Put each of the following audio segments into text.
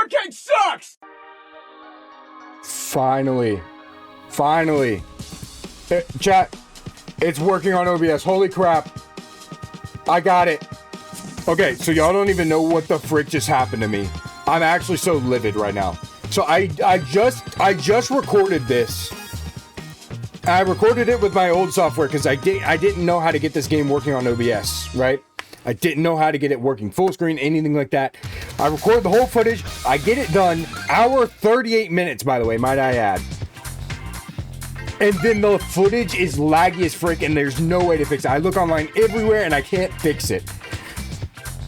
arcade sucks! Finally. Chat, it's working on OBS. Holy crap. I got it. Okay, so y'all don't even know what the frick just happened to me. I'm actually so livid right now. So I just recorded this. I recorded it with my old software because I didn't know how to get this game working on OBS, right? I didn't know how to get it working full screen, anything like that. I recorded the whole footage. I get it done. Hour 38 minutes, by the way, might I add. And then the footage is laggy as frick, and there's no way to fix it. I look online everywhere, and I can't fix it.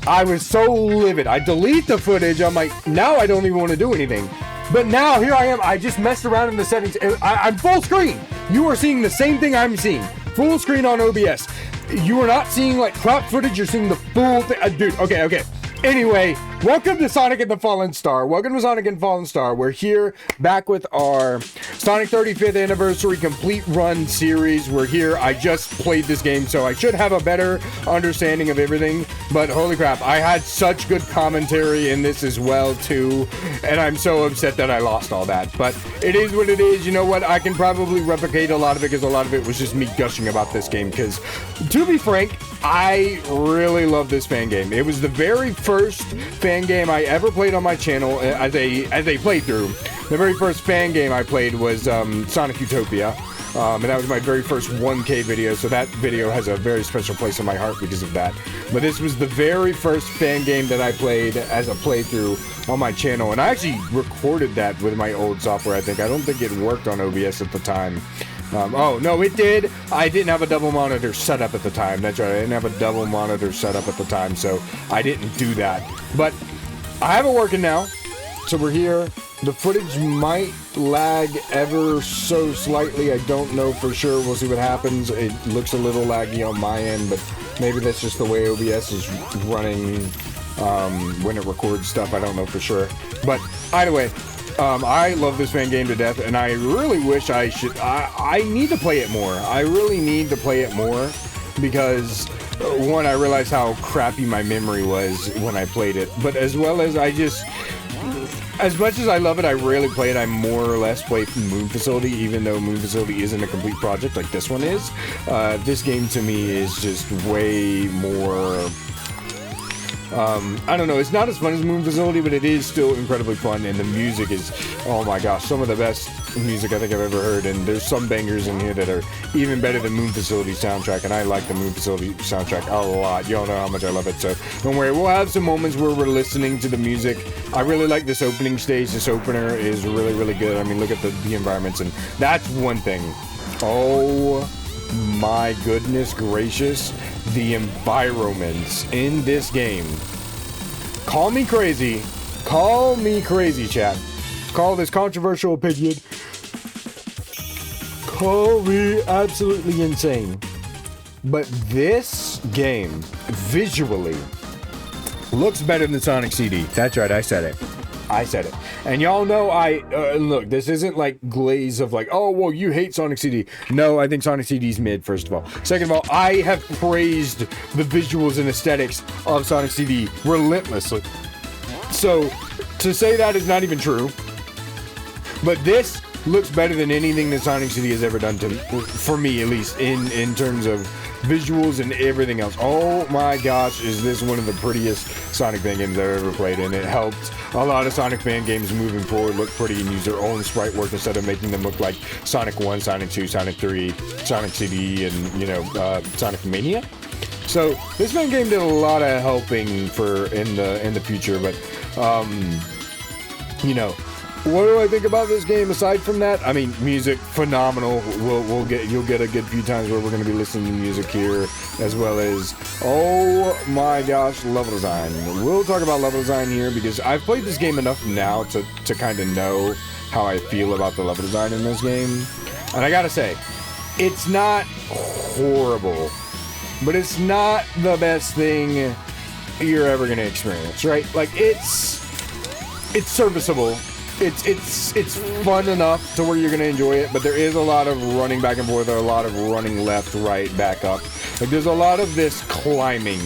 I was so livid. I delete the footage. I'm like, now I don't even want to do anything. But now, here I am. I just messed around in the settings. I'm full screen. You are seeing the same thing I'm seeing. Full screen on OBS. You are not seeing, like, crop footage. You're seeing the full thing. Dude, okay. Anyway, welcome to Sonic and the Fallen Star. We're here back with our Sonic 35th Anniversary Complete Run series. We're here. I just played this game, so I should have a better understanding of everything. But holy crap, I had such good commentary in this as well, too. And I'm so upset that I lost all that. But it is what it is. You know what? I can probably replicate a lot of it because a lot of it was just me gushing about this game. Because, to be frank, I really love this fan game. It was the very first fan game I ever played on my channel as a playthrough. The very first fan game I played was Sonic Utopia. And that was my very first 1K video, so that video has a very special place in my heart because of that. But this was the very first fan game that I played as a playthrough on my channel, and I actually recorded that with my old software, I think. I don't think it worked on OBS at the time. Oh, no, it did. I didn't have a double monitor set up at the time. That's right, I didn't have a double monitor set up at the time, so I didn't do that. But I have it working now, so we're here. The footage might lag ever so slightly. I don't know for sure. We'll see what happens. It looks a little laggy on my end, but maybe that's just the way OBS is running when it records stuff. I don't know for sure. But either way, I love this fan game to death, and I really wish I need to play it more. I really need to play it more because, one, I realized how crappy my memory was when I played it, but as well as as much as I love it, I rarely play it. I more or less play Moon Facility, even though Moon Facility isn't a complete project like this one is. This game to me is just way more... I don't know, it's not as fun as Moon Facility, but it is still incredibly fun, and the music is, oh my gosh, some of the best music I think I've ever heard, and there's some bangers in here that are even better than Moon Facility soundtrack, and I like the Moon Facility soundtrack a lot. Y'all know how much I love it, so don't worry, we'll have some moments where we're listening to the music. I really like this opening stage. This opener is really, really good. I mean, look at the environments, and that's one thing. Oh my goodness gracious, the environments in this game. Call me crazy, chat. Call this controversial opinion. Call me absolutely insane. But this game, visually, looks better than Sonic CD. That's right, I said it. And y'all know look, this isn't like glaze of like, oh, well, you hate Sonic CD. No, I think Sonic CD's mid, first of all. Second of all, I have praised the visuals and aesthetics of Sonic CD relentlessly. So, to say that is not even true. But this looks better than anything that Sonic CD has ever done for me, at least, in terms of visuals and everything else. Oh my gosh, is this one of the prettiest Sonic fan games I've ever played, and it helped a lot of Sonic fan games moving forward look pretty and use their own sprite work instead of making them look like Sonic 1, Sonic 2, Sonic 3, Sonic CD, and, you know, Sonic Mania. So this fan game did a lot of helping in the future, but you know, what do I think about this game aside from that? I mean, music, phenomenal. You'll get a good few times where we're going to be listening to music here, as well as, oh my gosh, level design. We'll talk about level design here because I've played this game enough now to kind of know how I feel about the level design in this game. And I gotta say, it's not horrible, but it's not the best thing you're ever going to experience, right? Like, it's serviceable. it's fun enough to where you're gonna enjoy it, but there is a lot of running back and forth, or a lot of running left, right, back up. Like there's a lot of this climbing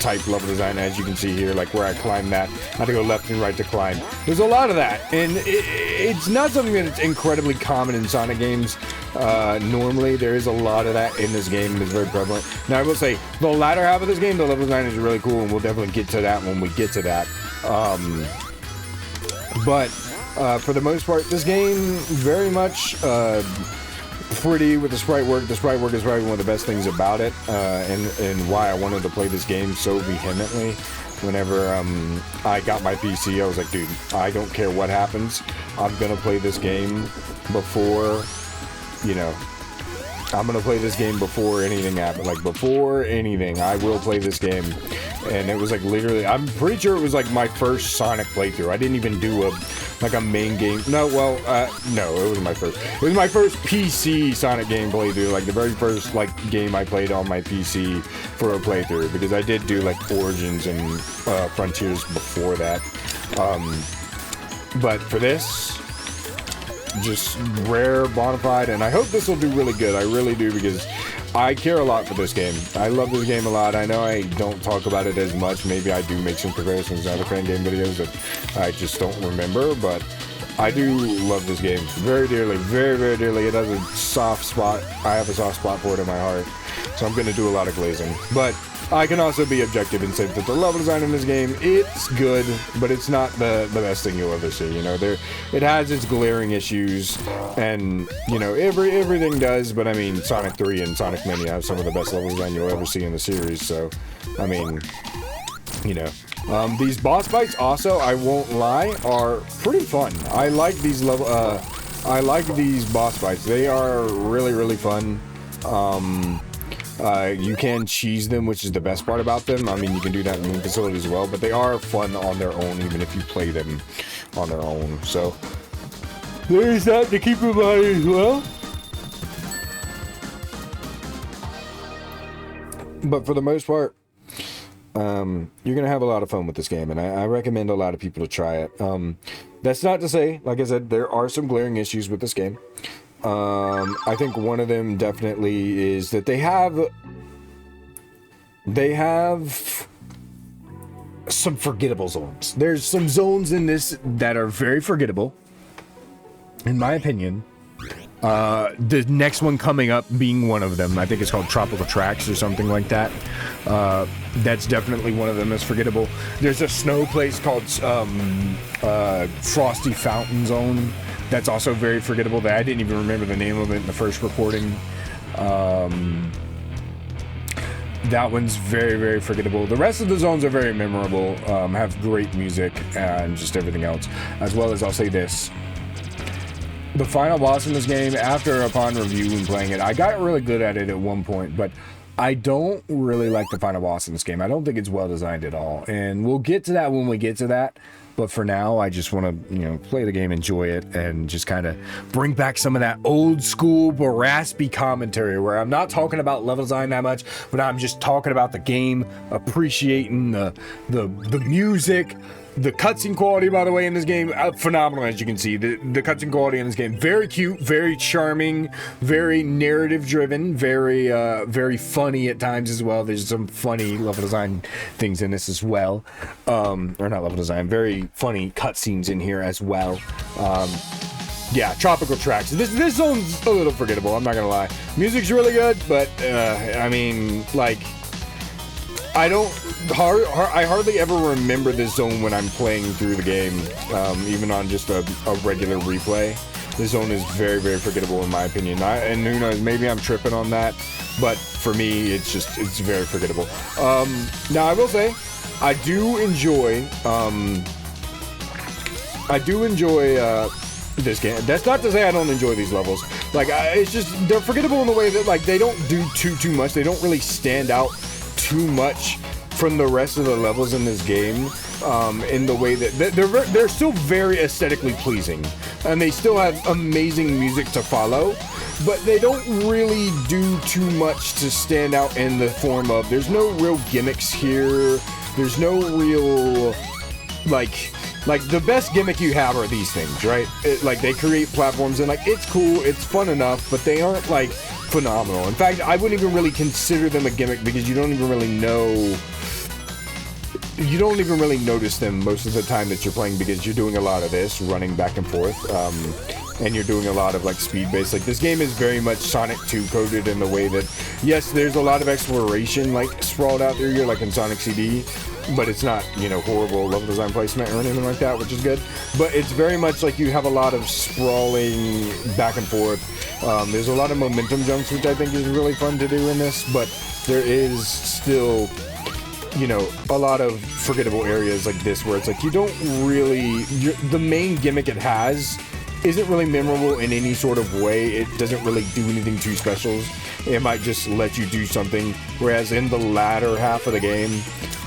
type level design, as you can see here, like where I climb that, I have to go left and right to climb. There's a lot of that, and it's not something that's incredibly common in Sonic games. Normally, there is a lot of that in this game. It's very prevalent. Now, I will say, the latter half of this game, the level design is really cool, and we'll definitely get to that when we get to that. But for the most part, this game very much pretty with the sprite work. The sprite work is probably one of the best things about it, and why I wanted to play this game so vehemently. Whenever I got my PC, I was like, dude, I don't care what happens. I'm gonna play this game before, you know, I'm gonna play this game before anything happens. Like, before anything, I will play this game. And it was like literally, I'm pretty sure it was like my first Sonic playthrough. I didn't even do a main game. No, well, no, it wasn't my first. It was my first PC Sonic game playthrough. Like the very first like game I played on my PC for a playthrough, because I did do like Origins and Frontiers before that. But for this, just rare, bona fide, and I hope this will do really good. I really do, because I care a lot for this game. I love this game a lot. I know I don't talk about it as much. Maybe I do make some comparisons to other fan game videos that I just don't remember, but I do love this game very dearly, very, very dearly. It has a soft spot. I have a soft spot for it in my heart, so I'm going to do a lot of glazing. But I can also be objective and say that the level design in this game, it's good, but it's not the best thing you'll ever see. You know, it has its glaring issues, and you know, everything does. But I mean, Sonic 3 and Sonic Mania have some of the best level design you'll ever see in the series. So, I mean, you know, these boss fights also, I won't lie, are pretty fun. I like these boss fights. They are really, really fun. You can cheese them, which is the best part about them. I mean, you can do that in Moon Facility as well, but they are fun on their own, even if you play them on their own. So, there's that to keep in mind as well. But for the most part, you're going to have a lot of fun with this game, and I recommend a lot of people to try it. That's not to say, like I said, there are some glaring issues with this game. I think one of them definitely is that they have some forgettable zones. There's some zones in this that are very forgettable, in my opinion. The next one coming up being one of them. I think it's called Tropical Tracks or something like that. That's definitely one of them that's forgettable. There's a snow place called Frosty Fountain Zone. That's also very forgettable. That I didn't even remember the name of it in the first recording. That one's very, very forgettable. The rest of the zones are very memorable, have great music and just everything else. As well as, I'll say this, the final boss in this game, upon review and playing it, I got really good at it at one point, but I don't really like the final boss in this game. I don't think it's well designed at all. And we'll get to that when we get to that. But for now, I just want to, you know, play the game, enjoy it, and just kind of bring back some of that old school, raspy commentary where I'm not talking about level design that much, but I'm just talking about the game, appreciating the music. The cutscene quality, by the way, in this game, phenomenal, as you can see. The cutscene quality in this game, very cute, very charming, very narrative-driven, very very funny at times as well. There's some funny level design things in this as well. Or not level design, very funny cutscenes in here as well. Yeah, Tropical Tracks. This zone's a little forgettable, I'm not gonna lie. Music's really good, but, I mean, like, I hardly ever remember this zone when I'm playing through the game, even on just a regular replay. This zone is very, very forgettable in my opinion. And who knows, maybe I'm tripping on that, but for me, it's very forgettable. Now, I will say, I do enjoy this game. That's not to say I don't enjoy these levels. Like, it's just, they're forgettable in the way that, like, they don't do too much. They don't really stand out too much from the rest of the levels in this game, in the way that they're still very aesthetically pleasing, and they still have amazing music to follow, but they don't really do too much to stand out in the form of, there's no real gimmicks here, there's no real, like, like the best gimmick you have are these things, right? Like they create platforms and like it's cool, it's fun enough, but they aren't like phenomenal. In fact, I wouldn't even really consider them a gimmick because you don't even really know. You don't even really notice them most of the time that you're playing because you're doing a lot of this, running back and forth, and you're doing a lot of like speed-based. Like this game is very much Sonic 2 coded in the way that, yes, there's a lot of exploration like sprawled out there, you're like in Sonic CD, but it's not, you know, horrible level design placement or anything like that, which is good. But it's very much like you have a lot of sprawling back and forth. There's a lot of momentum jumps, which I think is really fun to do in this, but there is still, you know, a lot of forgettable areas like this where it's like you don't really, the main gimmick it has isn't really memorable in any sort of way. It doesn't really do anything too special. It might just let you do something, whereas in the latter half of the game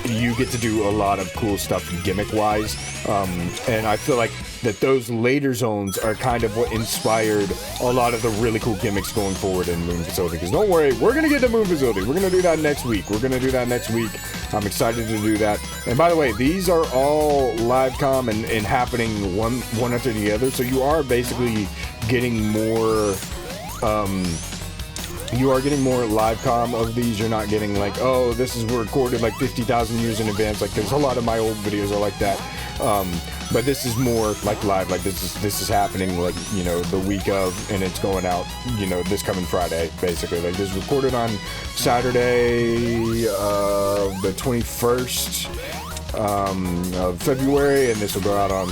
you get to do a lot of cool stuff gimmick wise, and I feel like that those later zones are kind of what inspired a lot of the really cool gimmicks going forward in Moon Facility. Because don't worry, we're gonna get to Moon Facility. We're gonna do that next week. I'm excited to do that. And by the way, these are all live com and happening one after the other. So you are basically getting more. You are getting more live com of these. You're not getting like, oh, this is recorded like 50,000 years in advance. Like, there's a lot of my old videos are like that. But this is more like live. Like this is happening like, you know, the week of, and it's going out, you know, this coming Friday, basically. Like this is recorded on Saturday, the 21st of February, and this will go out on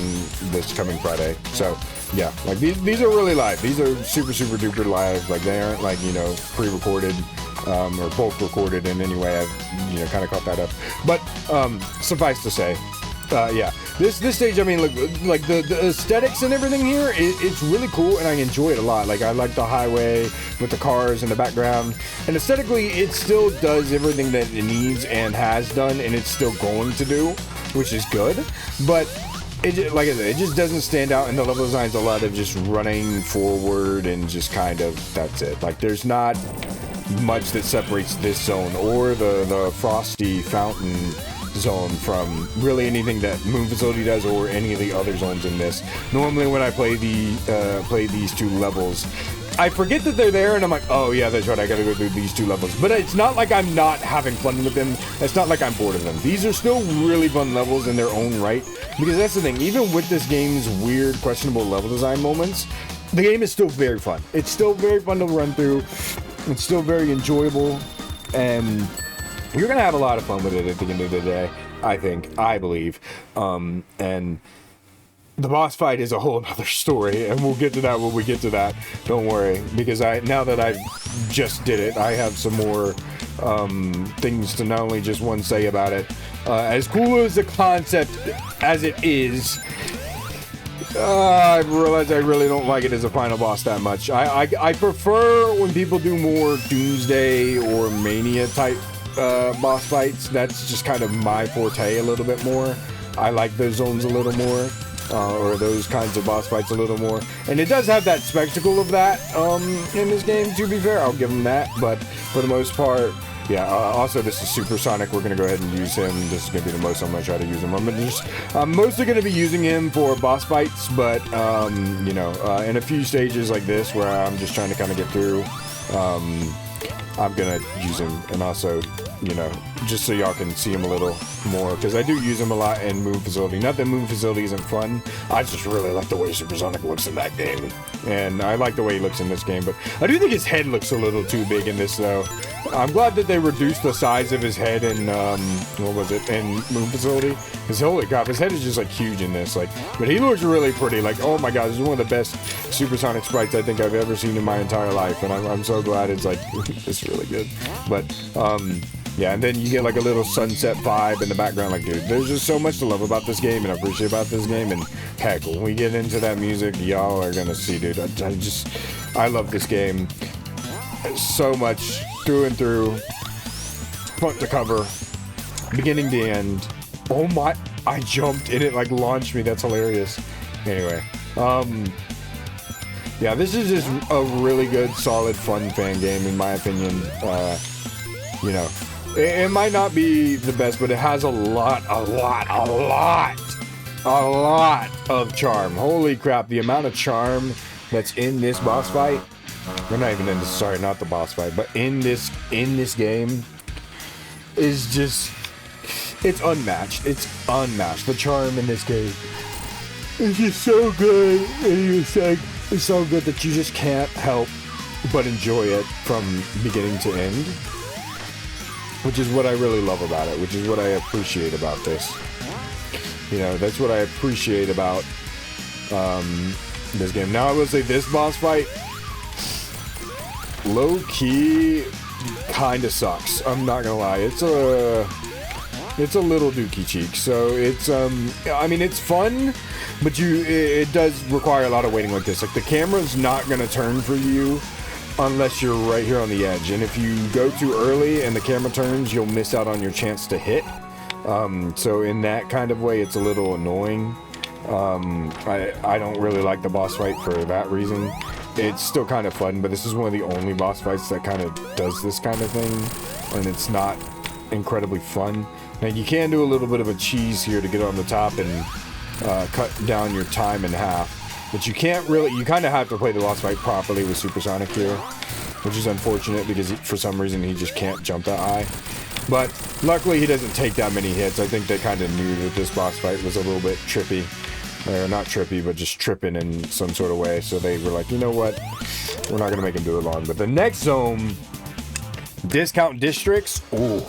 this coming Friday. So yeah, like these are really live. These are super duper live. Like they aren't like, you know, pre-recorded or bulk recorded in any way. I've, you know, kind of caught that up. But suffice to say, yeah, this stage, I mean, look, like the aesthetics and everything here, it's really cool, and I enjoy it a lot. Like I like the highway with the cars in the background, and aesthetically, it still does everything that it needs and has done, and it's still going to do, which is good. But it, like I said, it just doesn't stand out, and the level design's a lot of just running forward and just kind of, that's it. Like there's not much that separates this zone or the Frosty Fountain zone from really anything that Moon Facility does or any of the other zones in this. Normally when I play these two levels, I forget that they're there and I'm like, oh yeah, that's right, I gotta go through these two levels. But it's not like I'm not having fun with them. It's not like I'm bored of them. These are still really fun levels in their own right, because that's the thing, even with this game's weird, questionable level design moments, the game is still very fun. It's still very fun to run through. It's still very enjoyable, and you're gonna have a lot of fun with it at the end of the day, I believe. And the boss fight is a whole other story, and we'll get to that when we get to that. Don't worry, because now that I just did it, I have some more things to not only just say about it. As cool as the concept as it is, I realize I really don't like it as a final boss that much. I prefer when people do more Doomsday or Mania type boss fights. That's just kind of my forte a little bit more. I like those zones a little more, or those kinds of boss fights a little more. And it does have that spectacle of that in this game, to be fair. I'll give them that, but for the most part, yeah. Also, this is Super Sonic. We're gonna go ahead and use him. This is gonna be the most I'm gonna try to use him. I'm mostly gonna be using him for boss fights, but you know, in a few stages like this where I'm just trying to kind of get through, I'm gonna use him. And also, you know, just so y'all can see him a little more, because I do use him a lot in Moon Facility. Not that Moon Facility isn't fun, I just really like the way Super Sonic looks in that game, and I like the way he looks in this game. But I do think his head looks a little too big in this, though. I'm glad that they reduced the size of his head in what was it, in Moon Facility, because holy crap, his head is just like huge in this. Like, but he looks really pretty. Like, oh my god, this is one of the best Super Sonic sprites I think I've ever seen in my entire life, and I'm so glad it's like it's really good. But yeah, and then you get like a little sunset vibe in the background. Like, dude, there's just so much to love about this game and appreciate about this game. And heck, when we get into that music, y'all are gonna see, dude. I love this game so much, through and through, front to cover, beginning to end. Oh my, I jumped and it like launched me. That's hilarious. Anyway, yeah, this is just a really good, solid, fun fan game in my opinion. You know, it might not be the best, but it has a lot A lot of charm. Holy crap, the amount of charm that's in this boss fight. We're not even in this, sorry, not the boss fight, but in this game is just, it's unmatched. It's unmatched. The charm in this game is just so good. And it's so good that you just can't help but enjoy it from beginning to end. Which is what I really love about it, which is what I appreciate about this. You know, that's what I appreciate about this game. Now I will say this boss fight, low-key, kind of sucks. I'm not gonna lie. It's a little dookie cheek. So it's I mean, it's fun, but it does require a lot of waiting like this. Like the camera's not gonna turn for you unless you're right here on the edge, and if you go too early and the camera turns, you'll miss out on your chance to hit. So in that kind of way, it's a little annoying. I don't really like the boss fight for that reason. It's still kind of fun, but this is one of the only boss fights that kind of does this kind of thing, and it's not incredibly fun. Now you can do a little bit of a cheese here to get on the top and cut down your time in half. But you can't really, you kind of have to play the boss fight properly with Supersonic here, which is unfortunate because for some reason he just can't jump that high. But luckily he doesn't take that many hits. I think they kind of knew that this boss fight was a little bit trippy. Or not trippy, but just tripping in some sort of way. So they were like, you know what? We're not going to make him do it long. But the next zone, Discount Districts. Ooh.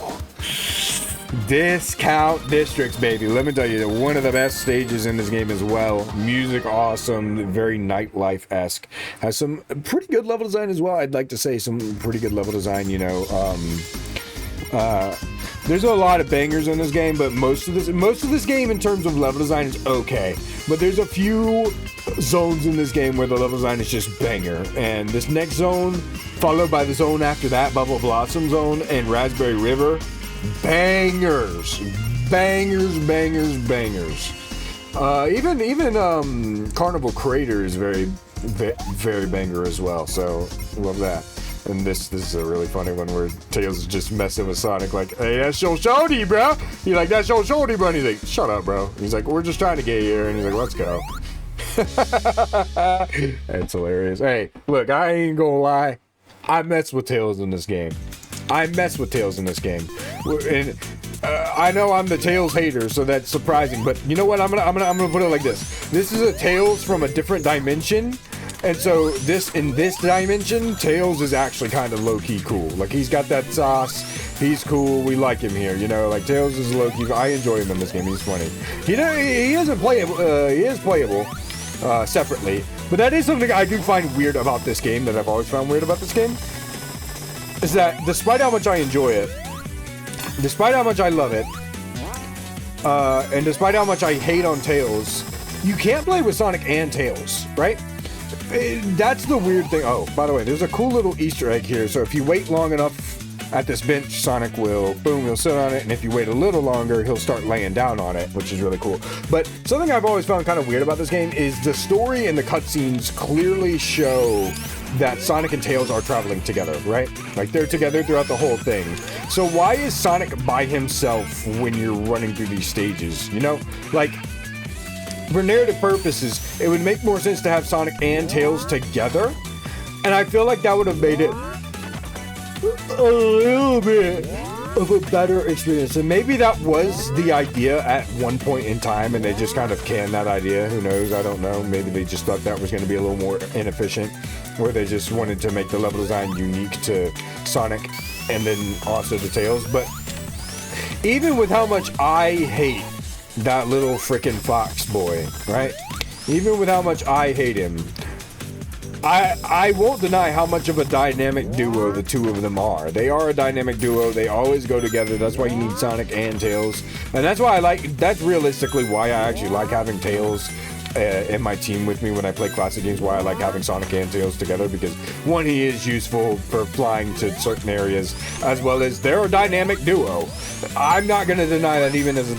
Discount Districts, baby. Let me tell you, one of the best stages in this game as well. Music awesome, very nightlife-esque. Has some pretty good level design as well. I'd like to say some pretty good level design, you know. There's a lot of bangers in this game, but most of this game in terms of level design is okay. But there's a few zones in this game where the level design is just banger. And this next zone, followed by the zone after that, Bubble Blossom Zone and Raspberry River, bangers, bangers, bangers, bangers. Even Carnival Crater is very banger as well. So love that. And this is a really funny one where Tails is just messing with Sonic like, hey, that's your shorty, bro. He's like, that's your shorty, bro. And he's like, shut up, bro. He's like, we're just trying to get here. And he's like, let's go. That's hilarious. Hey, look, I ain't gonna lie. I mess with Tails in this game. And I know I'm the Tails hater, so that's surprising. But you know what? I'm gonna put it like this. This is a Tails from a different dimension. And so in this dimension, Tails is actually kind of low-key cool. Like, he's got that sauce. He's cool. We like him here, you know? Like, Tails is low-key. I enjoy him in this game. He's funny. He isn't playable. He is playable separately. But that is something I do find weird about this game, that I've always found weird about this game, is that despite how much I enjoy it, despite how much I love it, and despite how much I hate on Tails, you can't play with Sonic and Tails, right? That's the weird thing. Oh, by the way, there's a cool little Easter egg here. So if you wait long enough at this bench, Sonic will, boom, he'll sit on it. And if you wait a little longer, he'll start laying down on it, which is really cool. But something I've always found kind of weird about this game is the story and the cutscenes clearly show that Sonic and Tails are traveling together, right? Like, they're together throughout the whole thing. So why is Sonic by himself when you're running through these stages? You know? Like, for narrative purposes, it would make more sense to have Sonic and Tails together, and I feel like that would have made it a little bit of a better experience. And maybe that was the idea at one point in time, and they just kind of canned that idea. Who knows? I don't know. Maybe they just thought that was going to be a little more inefficient, or they just wanted to make the level design unique to Sonic and then also to Tails. But even with how much I hate that little frickin' fox boy, right? Even with how much I hate him, I won't deny how much of a dynamic duo the two of them are. They are a dynamic duo. They always go together. That's why you need Sonic and Tails. And that's why that's realistically why I actually like having Tails in my team with me when I play classic games, why I like having Sonic and Tails together, because one, he is useful for flying to certain areas, as well as they're a dynamic duo. I'm not going to deny that even as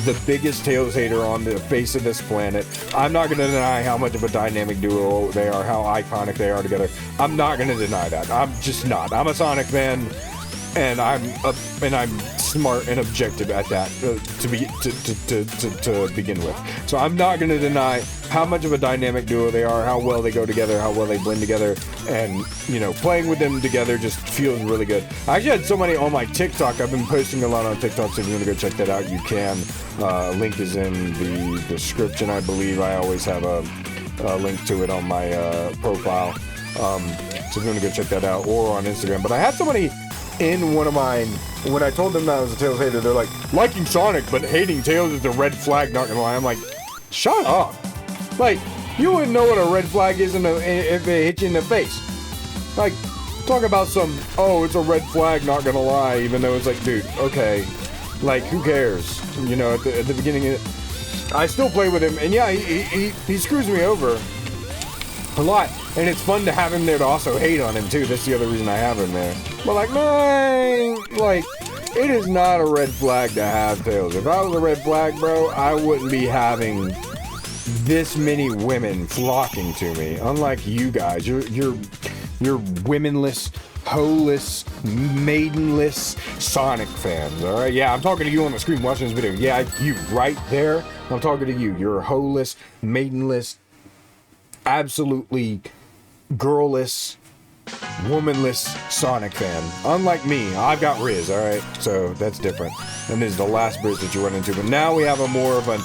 the biggest Tails hater on the face of this planet, I'm not going to deny how much of a dynamic duo they are, how iconic they are together. I'm not going to deny that. I'm just not. I'm a Sonic fan, and I'm smart and objective at that to begin with. So I'm not going to deny how much of a dynamic duo they are, how well they go together, how well they blend together, and, you know, playing with them together just feels really good. I actually had somebody on my TikTok. I've been posting a lot on TikTok, so if you want to go check that out, you can. Link is in the description, I believe. I always have a link to it on my profile. So if you want to go check that out, or on Instagram. But I had somebody in one of mine, when I told them that I was a Tails hater, they're like, liking Sonic but hating Tails is a red flag, not gonna lie. I'm like, shut up. Like, you wouldn't know what a red flag is if it hit you in the face. Like, talk about some, oh, it's a red flag, not gonna lie, even though it's like, dude, okay. Like, who cares? You know, at the beginning, I still play with him, and yeah, he screws me over a lot. And it's fun to have him there to also hate on him, too. That's the other reason I have him there. But, like, man, like, it is not a red flag to have Tails. If I was a red flag, bro, I wouldn't be having this many women flocking to me. Unlike you guys. You're womenless, hoeless, maidenless Sonic fans, alright? Yeah, I'm talking to you on the screen watching this video. Yeah, you, right there. I'm talking to you. You're a hoeless, maidenless, absolutely girlless, womanless Sonic fan. Unlike me, I've got Riz, alright? So that's different. And this is the last Riz that you run into. But now we have a more of a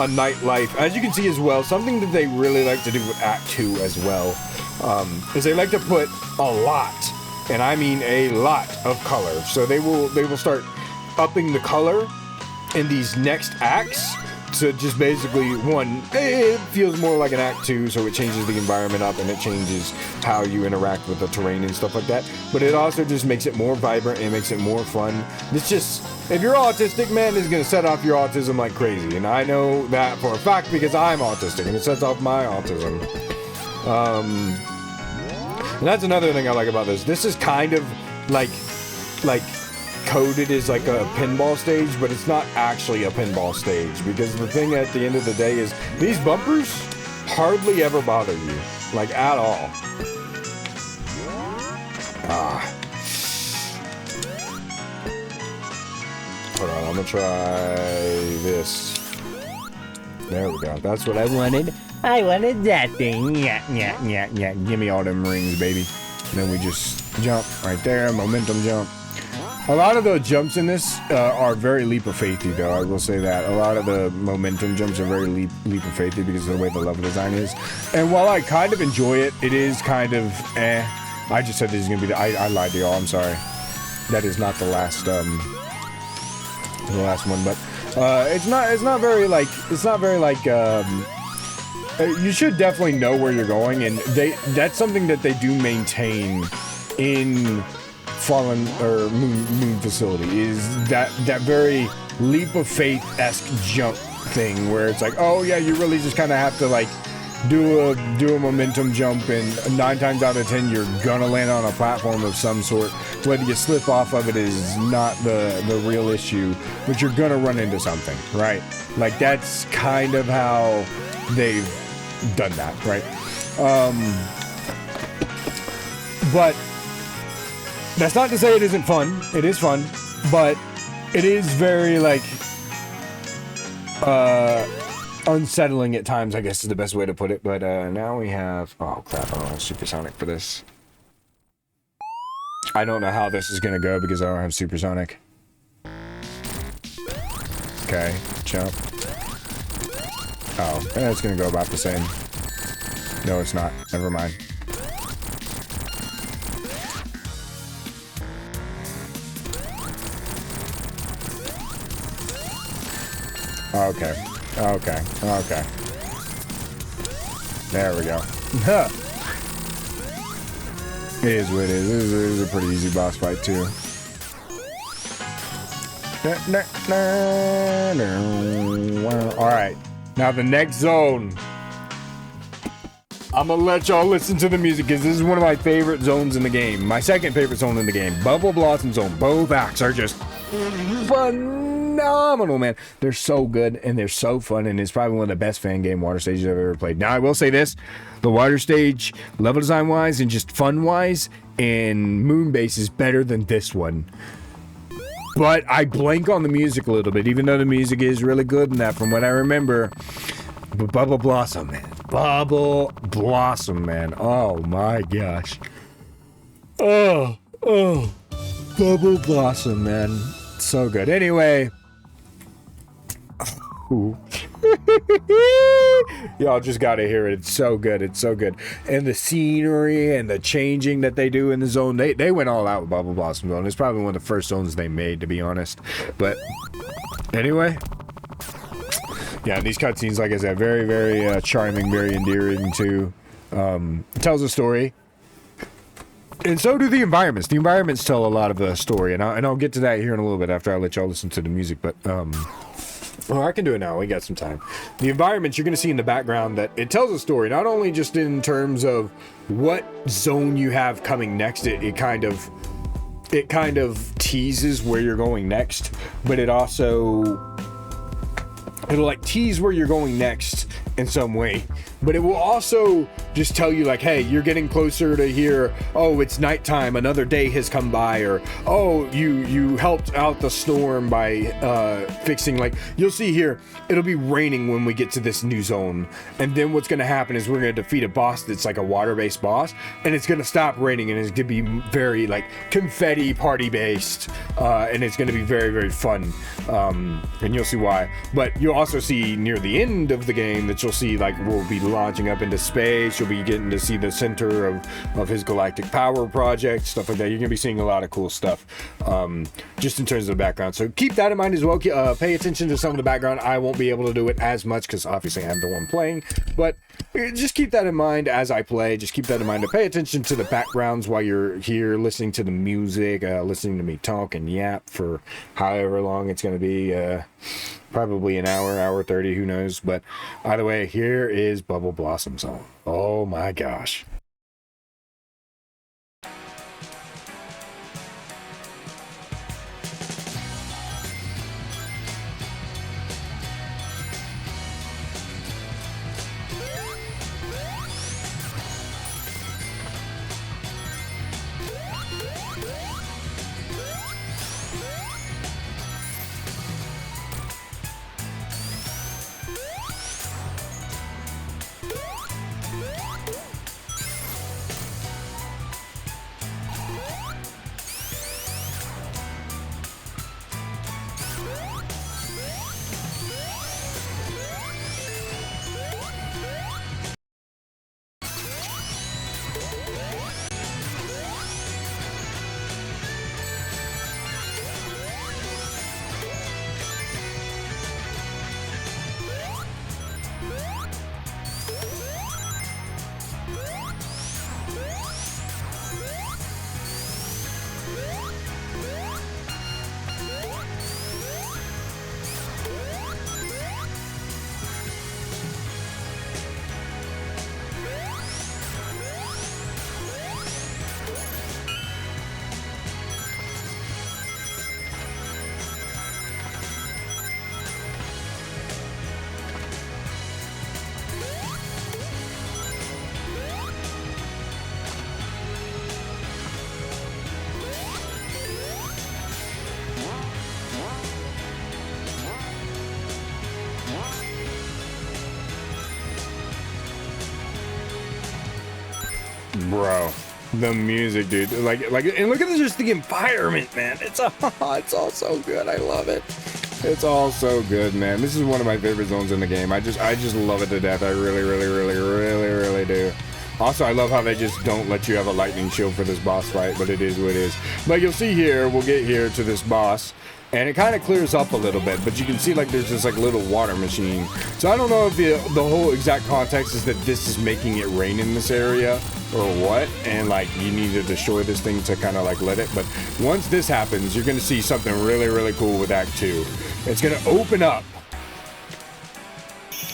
nightlife. As you can see as well, something that they really like to do with Act 2 as well, is they like to put a lot, and I mean a lot, of color. So they will start upping the color in these next acts. So just basically, one, it feels more like an Act 2, so it changes the environment up and it changes how you interact with the terrain and stuff like that. But it also just makes it more vibrant and makes it more fun. It's just, if you're autistic, man, it's gonna set off your autism like crazy. And I know that for a fact because I'm autistic and it sets off my autism. And that's another thing I like about this. This is kind of like coded as like a pinball stage, but it's not actually a pinball stage, because the thing at the end of the day is these bumpers hardly ever bother you, like at all. Hold on, I'm gonna try this. There we go. That's what I wanted. I wanted that thing. Yeah. Give me all them rings, baby. And then we just jump right there. Momentum jump. A lot of the jumps in this are very leap of faithy, though. I will say that. A lot of the momentum jumps are very leap of faithy because of the way the level design is. And while I kind of enjoy it, it is kind of eh. I just said this is gonna be the. I lied to y'all. I'm sorry. That is not the last one, but it's not very like. You should definitely know where you're going, and that's something that they do maintain in Fallen or Moon Facility, is that very leap of faith-esque jump thing where it's like, oh yeah, you really just kind of have to like do a momentum jump, and 9 times out of 10 you're gonna land on a platform of some sort. Whether you slip off of it is not the real issue, but you're gonna run into something, right? Like that's kind of how they've done that, right? But that's not to say it isn't fun. It is fun, but it is very like unsettling at times, I guess is the best way to put it. But now we have, oh crap, I don't have Supersonic for this. I don't know how this is gonna go because I don't have Supersonic. Okay, jump. Oh, it's gonna go about the same. No, it's not. Never mind. Okay. There we go. It is what it is. This is a pretty easy boss fight, too. Alright. Now the next zone. I'm gonna let y'all listen to the music because this is one of my favorite zones in the game. My second favorite zone in the game. Bubble Blossom Zone. Both acts are just phenomenal, man. They're so good and they're so fun, and it's probably one of the best fan game water stages I've ever played. Now I will say this, the water stage, level design wise and just fun wise, and Moonbase is better than this one. But I blank on the music a little bit, even though the music is really good in that, from what I remember. But Bubble Blossom, man. Bubble Blossom, man. Oh my gosh. Oh, Bubble Blossom, man. So good. Anyway. Y'all just gotta hear it. It's so good. It's so good. And the scenery and the changing that they do in the zone. They went all out with Bubble Blossom Zone. It's probably one of the first zones they made, to be honest. But anyway. Yeah, these cutscenes, like I said, very, very charming, very endearing too. It tells a story. And so do the environments. The environments tell a lot of the story. And I'll get to that here in a little bit after I let y'all listen to the music. But, well, I can do it now. We got some time. The environments you're going to see in the background, that it tells a story, not only just in terms of what zone you have coming next. It kind of teases where you're going next, but it'll like tease where you're going next in some way. But it will also just tell you, like, hey, you're getting closer to here. Oh, it's nighttime. Another day has come by. Or, oh, you helped out the storm by fixing, like, you'll see here, it'll be raining when we get to this new zone. And then what's going to happen is we're going to defeat a boss that's like a water-based boss. And it's going to stop raining. And it's going to be very, like, confetti party-based. And it's going to be very, very fun. And you'll see why. But you'll also see near the end of the game that you'll see, like, we'll be launching up into space. You'll be getting to see the center of his galactic power project, stuff like that. You're gonna be seeing a lot of cool stuff, just in terms of the background. So keep that in mind as well. Pay attention to some of the background. I won't be able to do it as much because obviously I'm the one playing, but just keep that in mind as I play. Just keep that in mind to pay attention to the backgrounds while you're here listening to the music, listening to me talk and yap for however long it's gonna be. Probably an hour 30, who knows. But either way, here is Bubble Blossom Zone. Oh my gosh. Bro, the music, dude. Like, and look at just the environment, man. It's all so good. I love it. It's all so good, man. This is one of my favorite zones in the game. I just love it to death. I really do. Also, I love how they just don't let you have a lightning shield for this boss fight, but it is what it is. But you'll see here, we'll get here to this boss, and it kind of clears up a little bit, but you can see like there's this like little water machine. So I don't know if the whole exact context is that this is making it rain in this area or what, and like you need to destroy this thing to kind of like let it. But once this happens, you're going to see something really cool with Act 2. It's going to open up.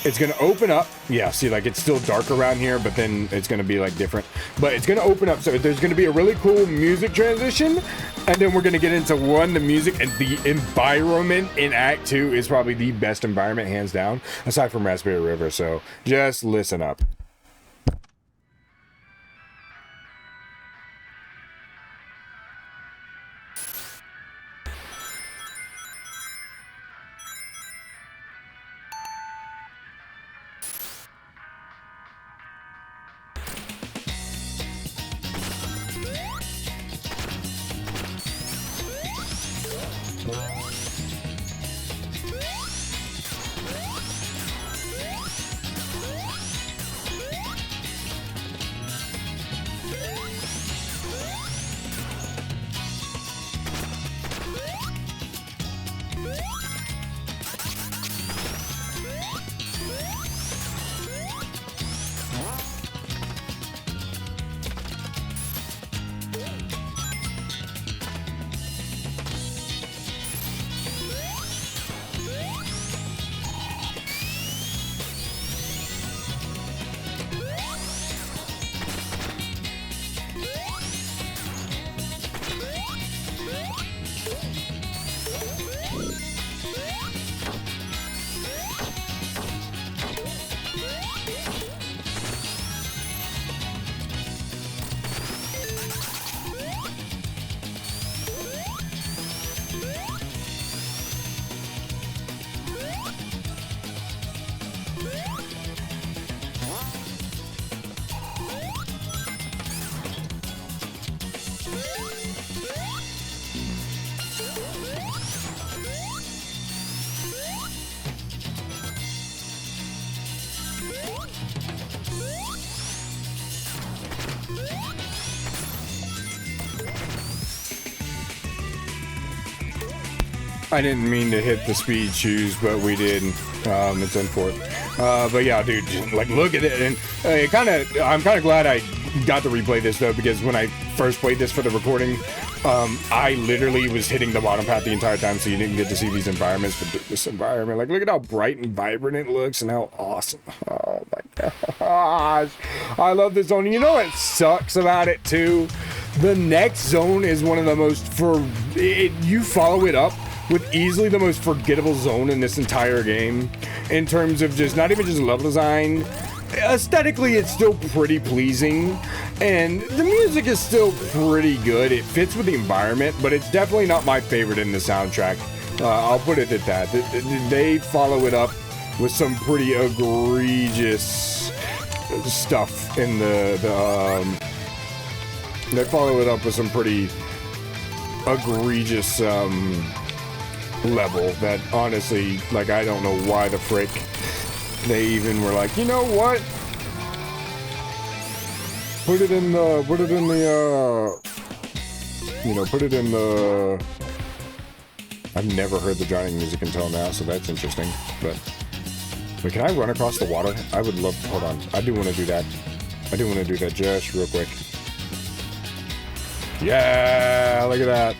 It's going to open up. Yeah, see, like it's still dark around here, but then it's going to be like different. But it's going to open up. So there's going to be a really cool music transition. And then we're going to get into the music, and the environment in Act 2 is probably the best environment, hands down, aside from Raspberry River. So just listen up. I didn't mean to hit the speed shoes, but we did. It's unfortunate. But yeah, dude, like, look at it. And I'm kind of glad I got to replay this, though, because when I first played this for the recording, I literally was hitting the bottom path the entire time, so you didn't get to see these environments. But dude, this environment, like, look at how bright and vibrant it looks and how awesome. Oh, my gosh. I love this zone. You know what sucks about it, too? The next zone is one of the most, you follow it up with easily the most forgettable zone in this entire game in terms of just not even just level design. Aesthetically, it's still pretty pleasing, and the music is still pretty good. It fits with the environment, but it's definitely not my favorite in the soundtrack. I'll put it at that. They follow it up with some pretty egregious stuff in they follow it up with some pretty egregious level that honestly, like, I don't know why the frick they even were like, you know what? Put it in the I've never heard the drowning music until now, so that's interesting. But wait, can I run across the water? I would love, hold on. I do want to do that. Just real quick. Yeah, look at that.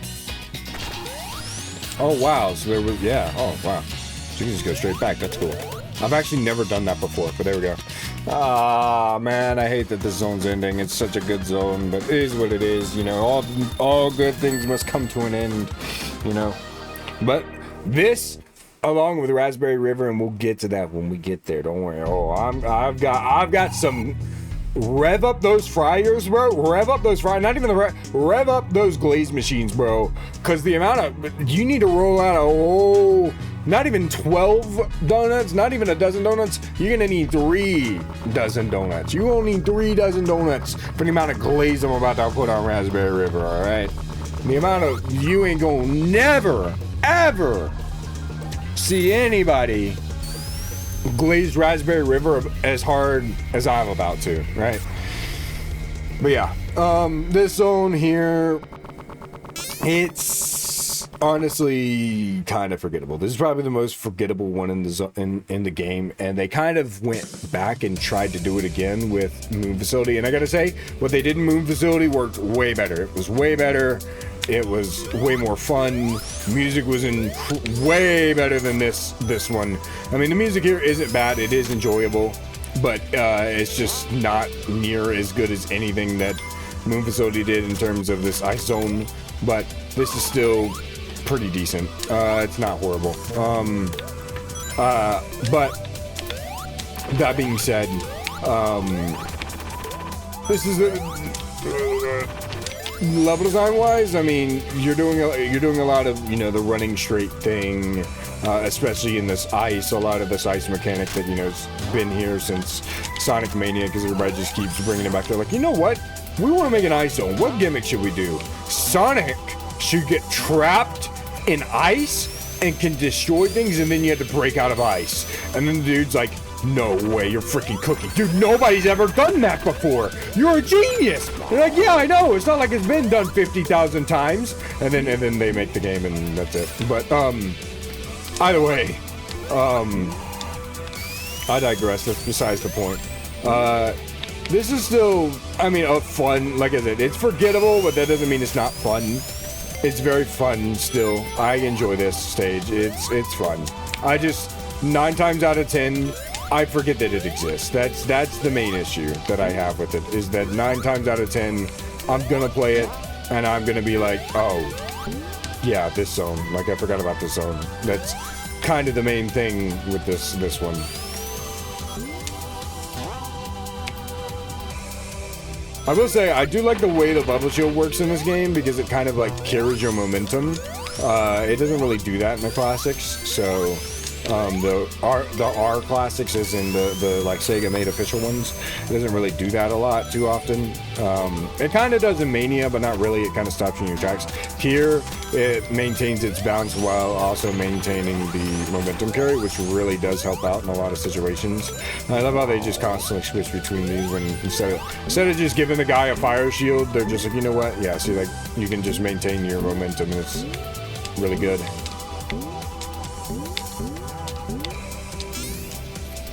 Oh, wow. So there was, yeah. Oh, wow. So you can just go straight back. That's cool. I've actually never done that before, but there we go. Ah, man, I hate that this zone's ending. It's such a good zone, but it is what it is. You know, all good things must come to an end, you know. But this, along with Raspberry River, and we'll get to that when we get there. Don't worry. Oh, I've got some. Rev up those fryers, bro. Rev up those fryers. Not even the rev up those glaze machines, bro. Because the amount of, you need to roll out a whole, not even 12 donuts, not even a dozen donuts. You're gonna need 3 dozen donuts. You only need 3 dozen donuts for the amount of glaze I'm about to put on Raspberry River. All right. The amount of, you ain't gonna never, ever see anybody glazed Raspberry River as hard as I'm about to, right? But yeah, this zone here, it's honestly kind of forgettable. This is probably the most forgettable one in the game, and they kind of went back and tried to do it again with Moon Facility, and I gotta say, what they did in Moon Facility worked way better. It was way better. It was way more fun. Music was way better than this one. I mean, the music here isn't bad. It is enjoyable, but it's just not near as good as anything that Moon Facility did in terms of this ice zone. But this is still pretty decent. It's not horrible. But that being said, this is level design wise, I mean, you're doing a lot of, you know, the running straight thing, especially in this ice. A lot of this ice mechanic that, you know, has been here since Sonic Mania, because everybody just keeps bringing it back. They're like, you know what? We want to make an ice zone. What gimmick should we do? Sonic should get trapped in ice and can destroy things, and then you have to break out of ice. And then the dude's like, no way, you're freaking cooking. Dude, nobody's ever done that before. You're a genius. They're like, yeah, I know. It's not like it's been done 50,000 times. And then they make the game, and that's it. But, either way, I digress. That's besides the point. This is still, I mean, a fun, like I said, it's forgettable, but that doesn't mean it's not fun. It's very fun still. I enjoy this stage. It's fun. I just, 9 times out of 10, I forget that it exists. That's the main issue that I have with it, is that 9 times out of 10, I'm gonna play it, and I'm gonna be like, oh, yeah, this zone. Like, I forgot about this zone. That's kind of the main thing with this one. I will say, I do like the way the bubble shield works in this game, because it kind of, like, carries your momentum. It doesn't really do that in the classics, so The R classics, is in the like Sega made official ones. It doesn't really do that a lot too often. It kind of does in Mania, but not really. It kind of stops you in your tracks. Here, it maintains its balance while also maintaining the momentum carry, which really does help out in a lot of situations. And I love how they just constantly switch between these when instead of just giving the guy a fire shield, they're just like, you know what? Yeah, see, like you can just maintain your momentum, and it's really good.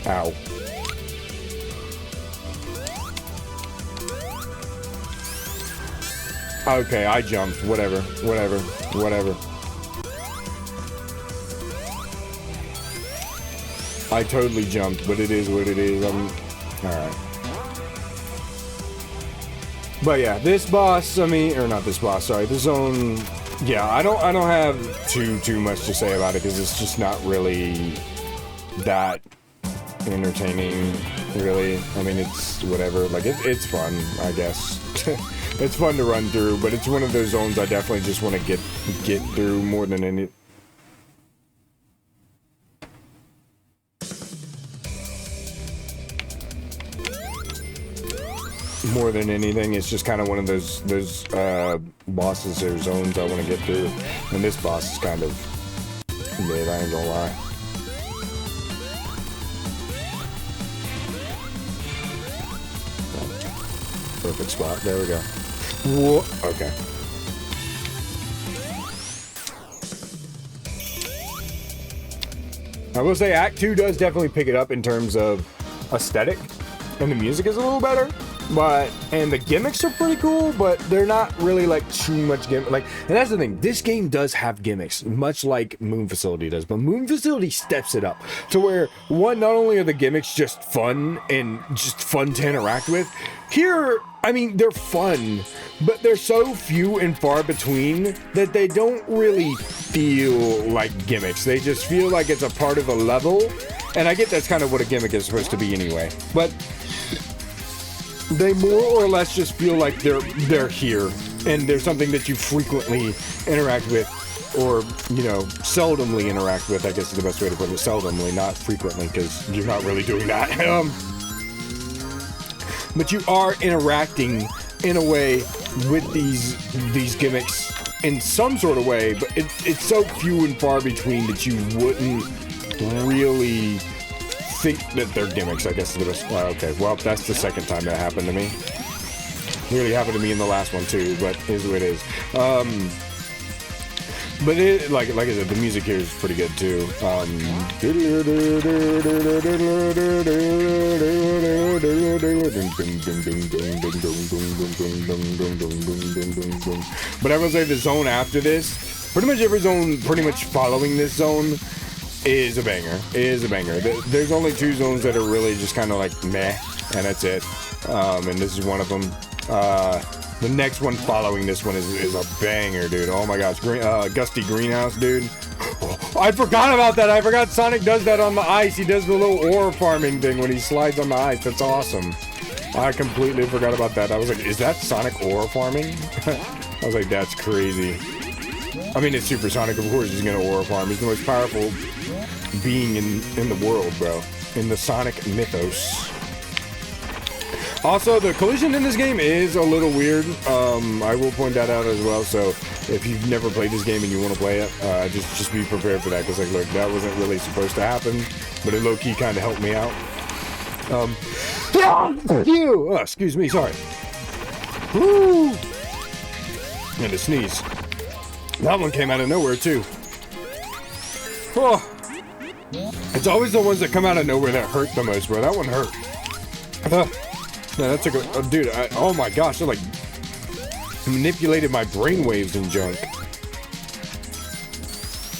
Ow. Okay, I jumped. Whatever. I totally jumped, but it is what it is. Alright. But yeah, this boss, or not this boss, sorry, the zone, yeah, I don't have too much to say about it, because it's just not really that entertaining, really. I mean, it's whatever, like, it's fun, I guess. It's fun to run through, but it's one of those zones I definitely just want to get through more than any. More than anything, it's just kind of one of those bosses or zones I want to get through, and this boss is kind of mid, I ain't gonna lie. Perfect spot. There we go. Whoa. Okay. I will say Act 2 does definitely pick it up in terms of aesthetic, and the music is a little better. And the gimmicks are pretty cool, but they're not really like too much gimmick. Like, and that's the thing. This game does have gimmicks, much like Moon Facility does, but Moon Facility steps it up to where, one, not only are the gimmicks just fun and just fun to interact with, here, I mean, they're fun, but they're so few and far between that they don't really feel like gimmicks. They just feel like it's a part of a level, and I get that's kind of what a gimmick is supposed to be anyway. But they more or less just feel like they're here, and they're something that you frequently interact with, or, you know, seldomly interact with, I guess is the best way to put it. Seldomly, not frequently, because you're not really doing that. But you are interacting in a way with these gimmicks in some sort of way, but it's so few and far between that you wouldn't really think that they're gimmicks, I guess is the best. Okay, well, that's the second time that happened to me. Nearly happened to me in the last one too, but it is what it is. But it, like I said, the music here is pretty good too. But I will say the zone after this, pretty much every zone pretty much following this zone is a banger. There's only two zones that are really just kind of like meh, and that's it. And this is one of them. The next one following this one is a banger, dude. Oh my gosh, Gusty Greenhouse, dude. I forgot about that. I forgot Sonic does that on the ice. He does the little ore farming thing when he slides on the ice. That's awesome. I completely forgot about that. I was like, is that Sonic ore farming? I was like, that's crazy. I mean, it's Super Sonic, of course he's gonna ore farm. He's the most powerful being in the world, bro. In the Sonic mythos. Also, the collision in this game is a little weird. I will point that out as well. So, if you've never played this game and you want to play it, just be prepared for that. Because, like, look, that wasn't really supposed to happen, but it low-key kind of helped me out. Oh, excuse me, sorry. Woo! And a sneeze. That one came out of nowhere, too. Oh. It's always the ones that come out of nowhere that hurt the most, bro. That one hurt. No, that's a good... dude, oh my gosh, that, like, manipulated my brainwaves and junk.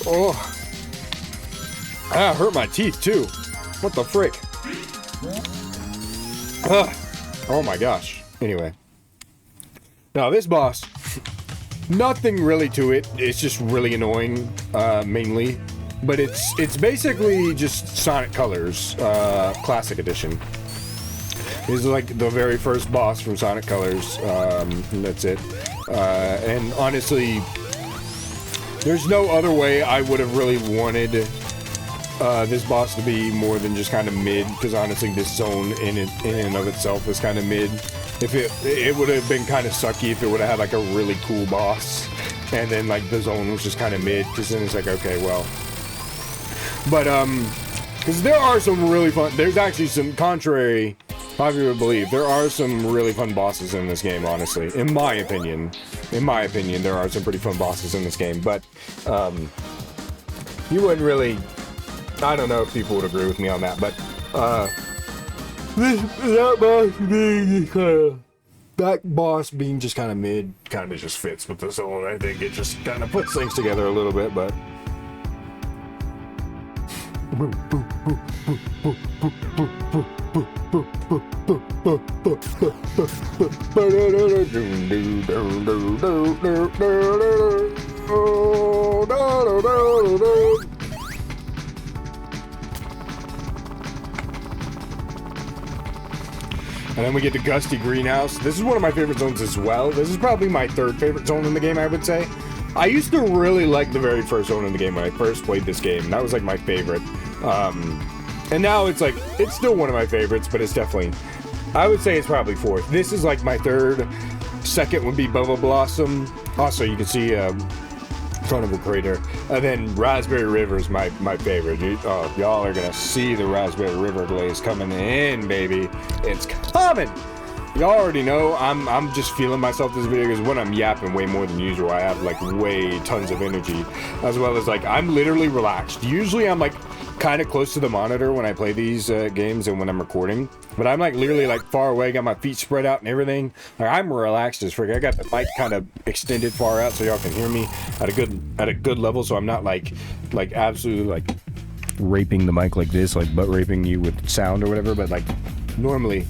Oh. Ah, hurt my teeth, too. What the frick? Oh my gosh. Anyway. Now, this boss... Nothing really to it. It's just really annoying, mainly. But it's basically just Sonic Colors, Classic Edition. This is like the very first boss from Sonic Colors, and that's it. And honestly, there's no other way I would have really wanted this boss to be more than just kind of mid, because honestly this zone in and of itself is kind of mid. If it would have been kind of sucky if it would have had like a really cool boss and then like the zone was just kind of mid, because then it's like, okay, well. But because there are some really fun, there's actually some, contrary how you would believe, there are some really fun bosses in this game, honestly. In my opinion, there are some pretty fun bosses in this game, but you wouldn't really, I don't know if people would agree with me on that, but that boss being just kind of mid kind of just fits with the zone. I think it just kind of puts things together a little bit, but and then we get to Gusty Greenhouse. This is one of my favorite zones as well. This is probably my third favorite zone in the game, I would say. I used to really like the very first zone in the game when I first played this game. That was like my favorite. And now it's like, it's still one of my favorites, but it's definitely, I would say it's probably fourth. This is like my third. Second would be Bubble Blossom. Also, you can see Carnival Crater. And then Raspberry River is my favorite. Y'all are gonna see the Raspberry River glaze coming in, baby. It's coming! Y'all already know I'm just feeling myself this video, because when I'm yapping way more than usual, I have like way tons of energy, as well as like I'm literally relaxed. Usually I'm like kind of close to the monitor when I play these games and when I'm recording, but I'm like literally like far away, got my feet spread out and everything. Like I'm relaxed as frick. I got the mic kind of extended far out so y'all can hear me at a good level, so I'm not like absolutely like raping the mic like this, like butt raping you with sound or whatever, but like normally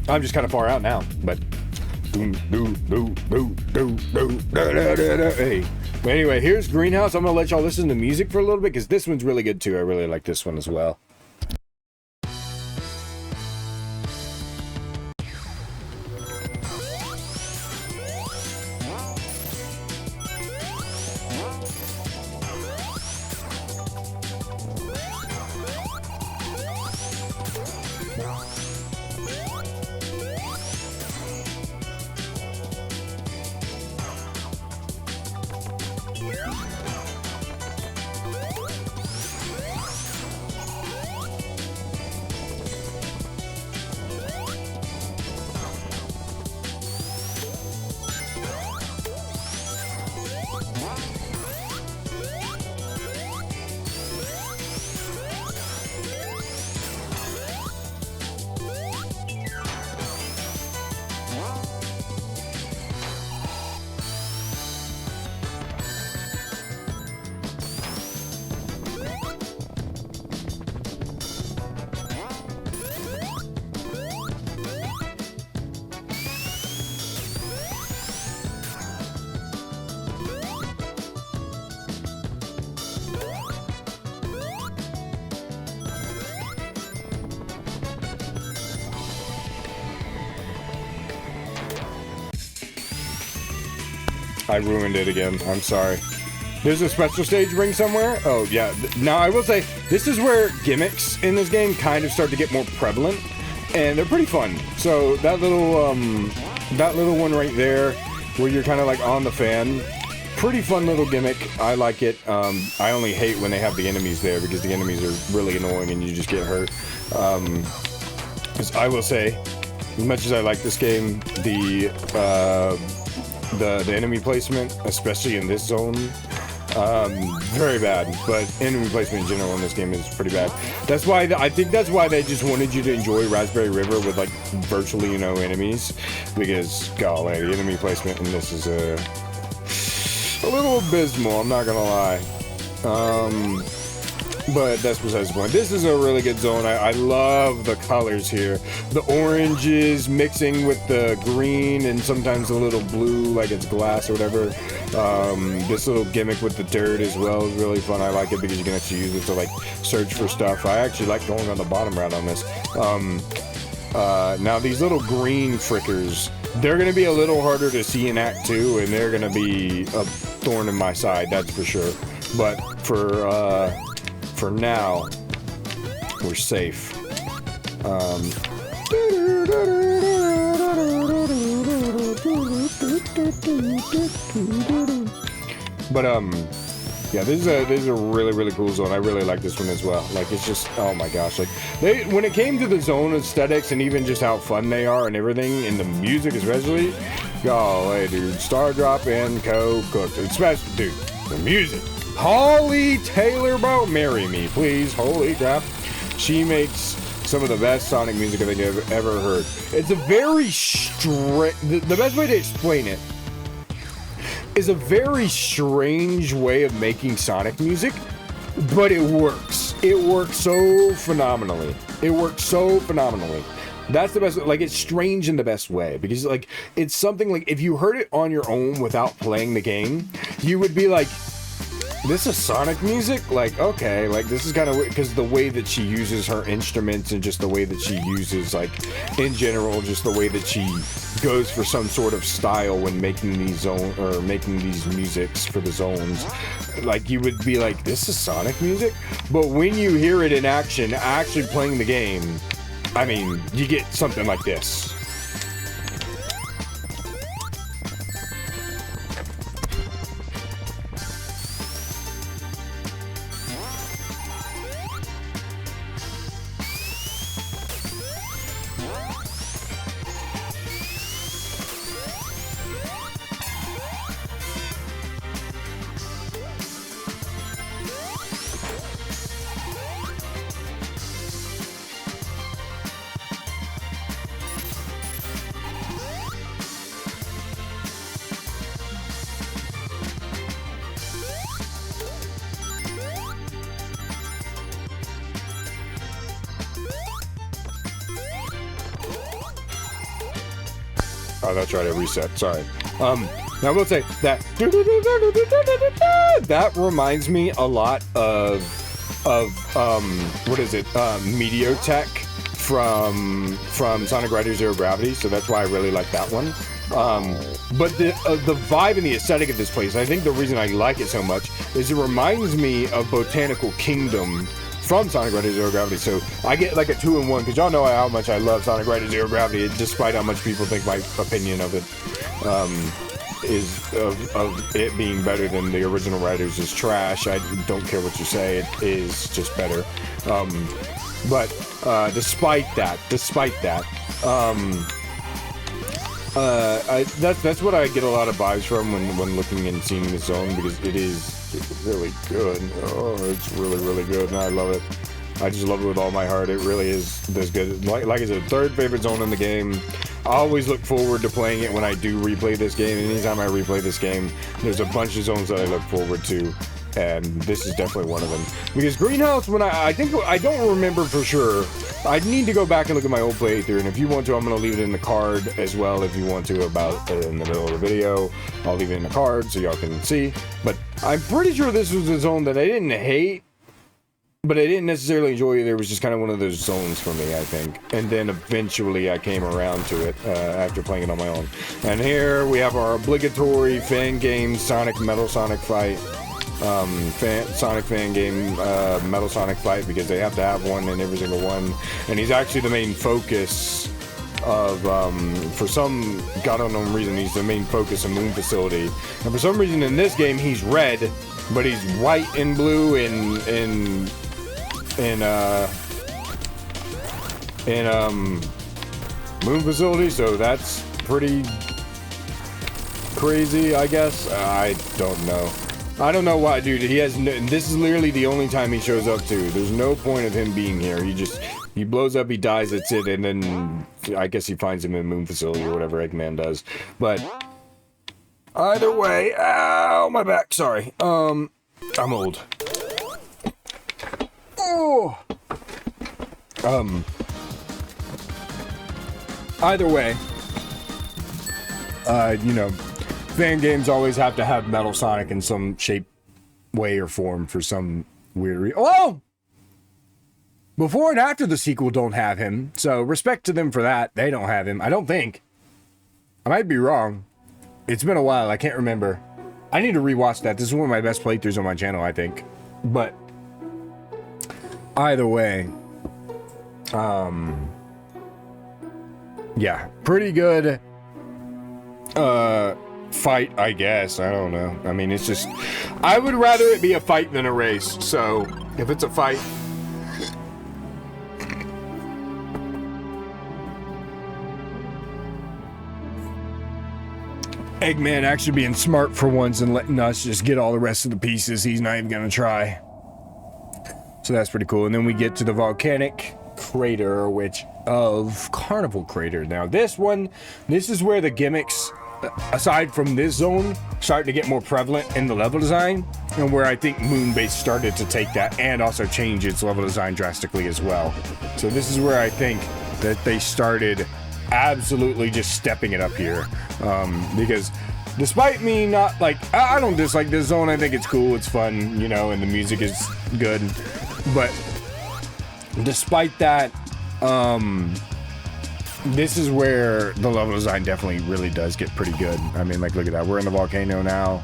I'm just kind of far out now, but hey. But anyway, here's Greenhouse. I'm gonna let y'all listen to music for a little bit, because this one's really good too. I really like this one as well. I ruined it again. I'm sorry. There's a special stage ring somewhere? Oh, yeah. Now, I will say, this is where gimmicks in this game kind of start to get more prevalent, and they're pretty fun. So, that little one right there, where you're kind of like on the fan, pretty fun little gimmick. I like it. I only hate when they have the enemies there, because the enemies are really annoying and you just get hurt. 'Cause I will say, as much as I like this game, the enemy placement, especially in this zone, very bad. But enemy placement in general in this game is pretty bad. That's why I think that's why they just wanted you to enjoy Raspberry River with like virtually no enemies, because golly, the enemy placement in this is a little abysmal. I'm not gonna lie. But that's besides the point. This is a really good zone. I love the colors here. The oranges mixing with the green and sometimes a little blue like it's glass or whatever. This little gimmick with the dirt as well is really fun. I like it because you can actually use it to like search for stuff. I actually like going on the bottom route on this. Now these little green frickers, they're going to be a little harder to see in Act 2, and they're going to be a thorn in my side, that's for sure. But for for now, we're safe. But yeah, this is a really cool zone. I really like this one as well. Like, it's just, oh my gosh, like when it came to the zone aesthetics and even just how fun they are and everything, and the music especially, golly, dude, Star Drop and Co. Cooked, especially, dude, the music. Holly Taylor, bro, marry me, please. Holy crap, she makes some of the best Sonic music I think I've ever heard. It's a very the best way to explain it is a very strange way of making Sonic music, but it works. It works so phenomenally. It works so phenomenally. That's the best, like, it's strange in the best way, because, like, it's something, like, if you heard it on your own without playing the game, you would be like, this is Sonic music? Like, okay, like, this is kind of, because the way that she uses her instruments and just the way that she uses, like, in general, just the way that she goes for some sort of style when making these making these musics for the zones, like, you would be like, this is Sonic music? But when you hear it in action, actually playing the game, I mean, you get something like this. Oh, that's right, I reset. Sorry. Now I will say that that reminds me a lot of what is it? Mediotech from Sonic Riders Zero Gravity. So that's why I really like that one. But the vibe and the aesthetic of this place, I think the reason I like it so much is it reminds me of Botanical Kingdom from Sonic Riders Zero Gravity. So I get like a 2-in-1, because y'all know how much I love Sonic Riders Zero Gravity, despite how much people think my opinion of it is of it being better than the original Riders is trash. I don't care what you say, it is just better. But despite that, that's what I get a lot of vibes from when looking and seeing the zone, because it is really good. Oh, it's really good, and I love it. I just love it with all my heart. It really is this good. Like I said, third favorite zone in the game. I always look forward to playing it when I do replay this game. Anytime I replay this game, there's a bunch of zones that I look forward to, and this is definitely one of them. Because Greenhouse, when I think, I don't remember for sure. I need to go back and look at my old playthrough, and if you want to, I'm going to leave it in the card as well. If you want to, about in the middle of the video, I'll leave it in the card so y'all can see. But I'm pretty sure this was a zone that I didn't hate, but I didn't necessarily enjoy either. It was just kind of one of those zones for me, I think. And then eventually I came around to it after playing it on my own. And here we have our obligatory fan game Sonic Metal Sonic fight. Sonic fan game Metal Sonic fight, because they have to have one in every single one. And he's actually the main focus of, for some god unknown reason, he's the main focus of Moon Facility. And for some reason in this game he's red, but he's white and blue in Moon Facility, so that's pretty crazy, I guess. I don't know. I don't know why, dude. He has no, this is literally the only time he shows up too. There's no point of him being here. He blows up, he dies, that's it, and then I guess he finds him in Moon Facility or whatever Eggman does. But either way, ow, my back. Sorry. I'm old. Oh. Either way, you know, fan games always have to have Metal Sonic in some shape, way, or form for some weird reason. Oh! Before and after the sequel don't have him, so respect to them for that. They don't have him, I don't think. I might be wrong. It's been a while, I can't remember. I need to rewatch that. This is one of my best playthroughs on my channel, I think. But either way, yeah, pretty good fight, I guess. I don't know. I mean, it's just, I would rather it be a fight than a race. So if it's a fight, Eggman actually being smart for once and letting us just get all the rest of the pieces. He's not even gonna try. So that's pretty cool. And then we get to the volcanic crater, which of Carnival Crater. Now this is where the gimmicks, aside from this zone, start to get more prevalent in the level design, and where I think Moonbase started to take that and also change its level design drastically as well. So this is where I think that they started absolutely just stepping it up here, because despite me not like, I don't dislike this zone. I think it's cool, it's fun, you know, and the music is good, but despite that, this is where the level design definitely really does get pretty good. I mean, like, look at that, we're in the volcano now.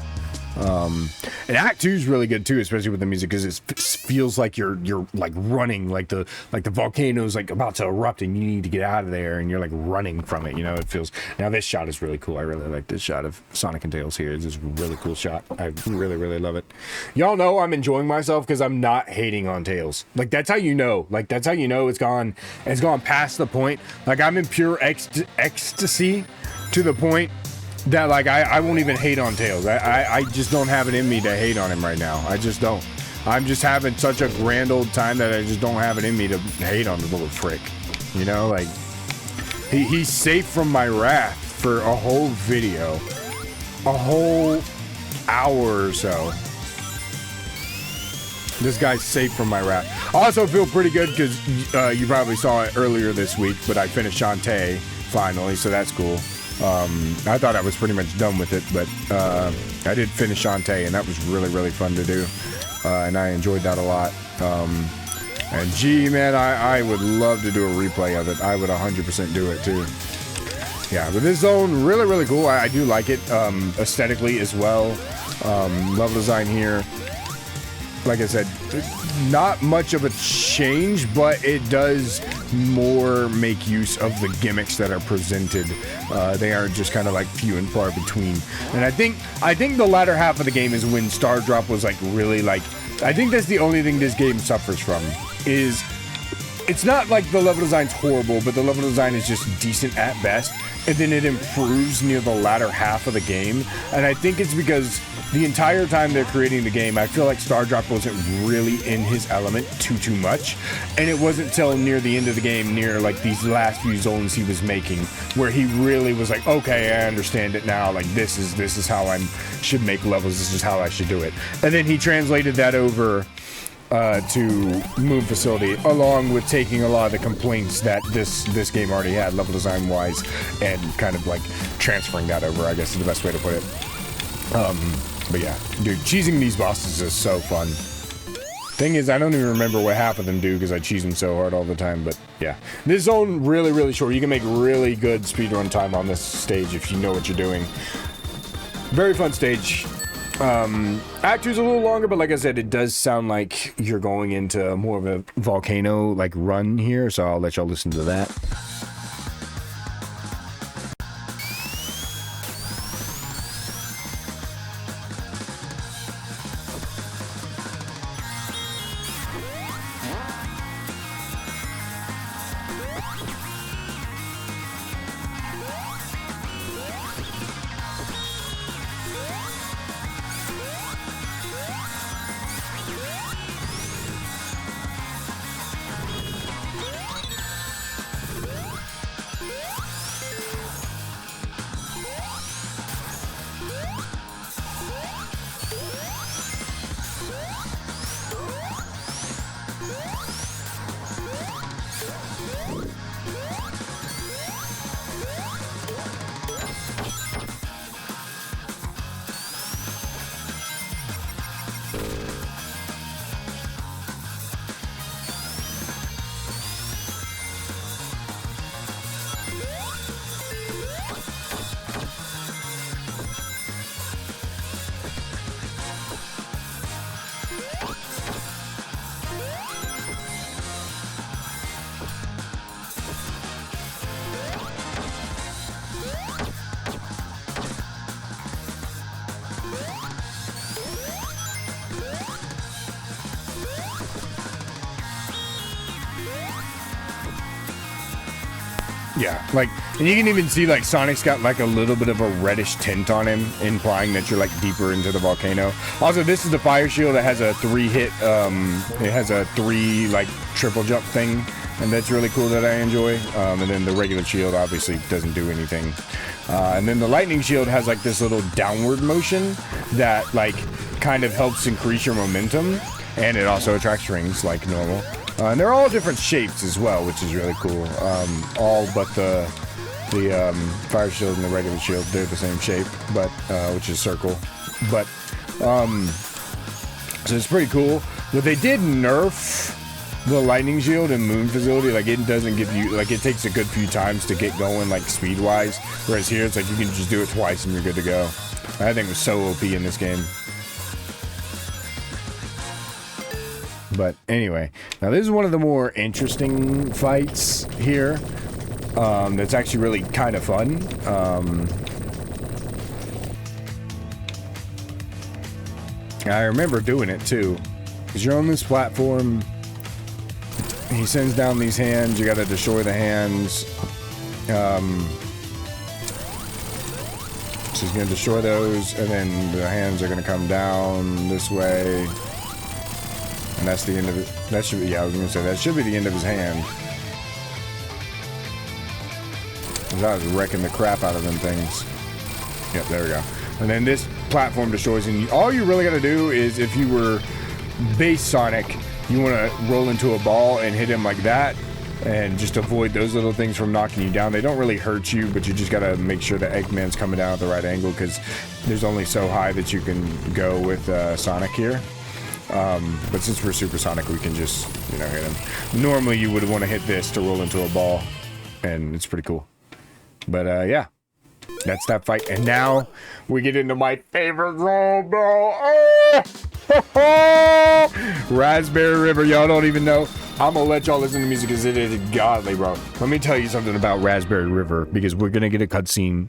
And Act 2 is really good too, especially with the music, because it feels like you're like running, like the volcano's like about to erupt and you need to get out of there and you're like running from it, you know. It feels, now this shot is really cool. I really like this shot of Sonic and Tails here. It's just a really cool shot. I really love it. Y'all know I'm enjoying myself because I'm not hating on Tails. Like, that's how you know, it's gone past the point. Like, I'm in pure ecstasy to the point that, like, I won't even hate on Tails. I just don't have it in me to hate on him right now. I just don't. I'm just having such a grand old time that I just don't have it in me to hate on the little frick. You know, like, he's safe from my wrath for a whole video. A whole hour or so. This guy's safe from my wrath. I also feel pretty good because you probably saw it earlier this week, but I finished Shantae finally, so that's cool. I thought I was pretty much done with it, but I did finish Shantae, and that was really fun to do, and I enjoyed that a lot. And gee, man, I would love to do a replay of it. I would 100% do it too. Yeah, but this zone, really cool. I do like it, aesthetically as well. Level design here, like I said, not much of a change, but it does more make use of the gimmicks that are presented. They are just kind of like few and far between. And I think the latter half of the game is when Star Drop was like really like, I think that's the only thing this game suffers from, is it's not like the level design's horrible, but the level design is just decent at best, and then it improves near the latter half of the game. And I think it's because the entire time they're creating the game, I feel like Star Drop wasn't really in his element too much, and it wasn't till near the end of the game, near like these last few zones he was making, where he really was like, okay, I understand it now, like this is how I should make levels, this is how I should do it. And then he translated that over to Moon Facility, along with taking a lot of the complaints that this game already had level design wise, and kind of like transferring that over, I guess is the best way to put it. But yeah, dude, cheesing these bosses is so fun. Thing is, I don't even remember what half of them do because I cheese them so hard all the time, but yeah. This zone really short. You can make really good speedrun time on this stage if you know what you're doing. Very fun stage. Act 2 is a little longer, but like I said, it does sound like you're going into more of a volcano like run here, so I'll let y'all listen to that. Yeah, like, and you can even see, like, Sonic's got, like, a little bit of a reddish tint on him, implying that you're, like, deeper into the volcano. Also, this is the fire shield that has a 3-hit, it has a 3, like, triple jump thing, and that's really cool that I enjoy. And then the regular shield obviously doesn't do anything. And then the lightning shield has, like, this little downward motion that, like, kind of helps increase your momentum, and it also attracts rings, like normal. And they're all different shapes as well, which is really cool. All but the fire shield and the regular shield, they're the same shape, but which is circle. But so it's pretty cool. But they did nerf the lightning shield in Moon Facility. Like, it doesn't give you, like, it takes a good few times to get going, like, speed wise. Whereas here, it's like you can just do it twice and you're good to go. I think it was so OP in this game. But anyway, now this is one of the more interesting fights here. That's actually really kind of fun. I remember doing it too, because you're on this platform. He sends down these hands. You got to destroy the hands. So he's gonna destroy those, and then the hands are gonna come down this way. And that's the end of it. That should be, yeah, I was gonna say, that should be the end of his hand. Because I was wrecking the crap out of them things. Yep, there we go. And then this platform destroys, and all you really gotta do is, if you were base Sonic, you wanna roll into a ball and hit him like that, and just avoid those little things from knocking you down. They don't really hurt you, but you just gotta make sure that Eggman's coming down at the right angle, because there's only so high that you can go with Sonic here. But since we're supersonic, we can just, you know, hit him. Normally, you would want to hit this to roll into a ball, and it's pretty cool. But, yeah. That's that fight. And now, we get into my favorite role, bro. Oh! Raspberry River. Y'all don't even know. I'm gonna let y'all listen to music because it is godly, bro. Let me tell you something about Raspberry River, because we're gonna get a cutscene,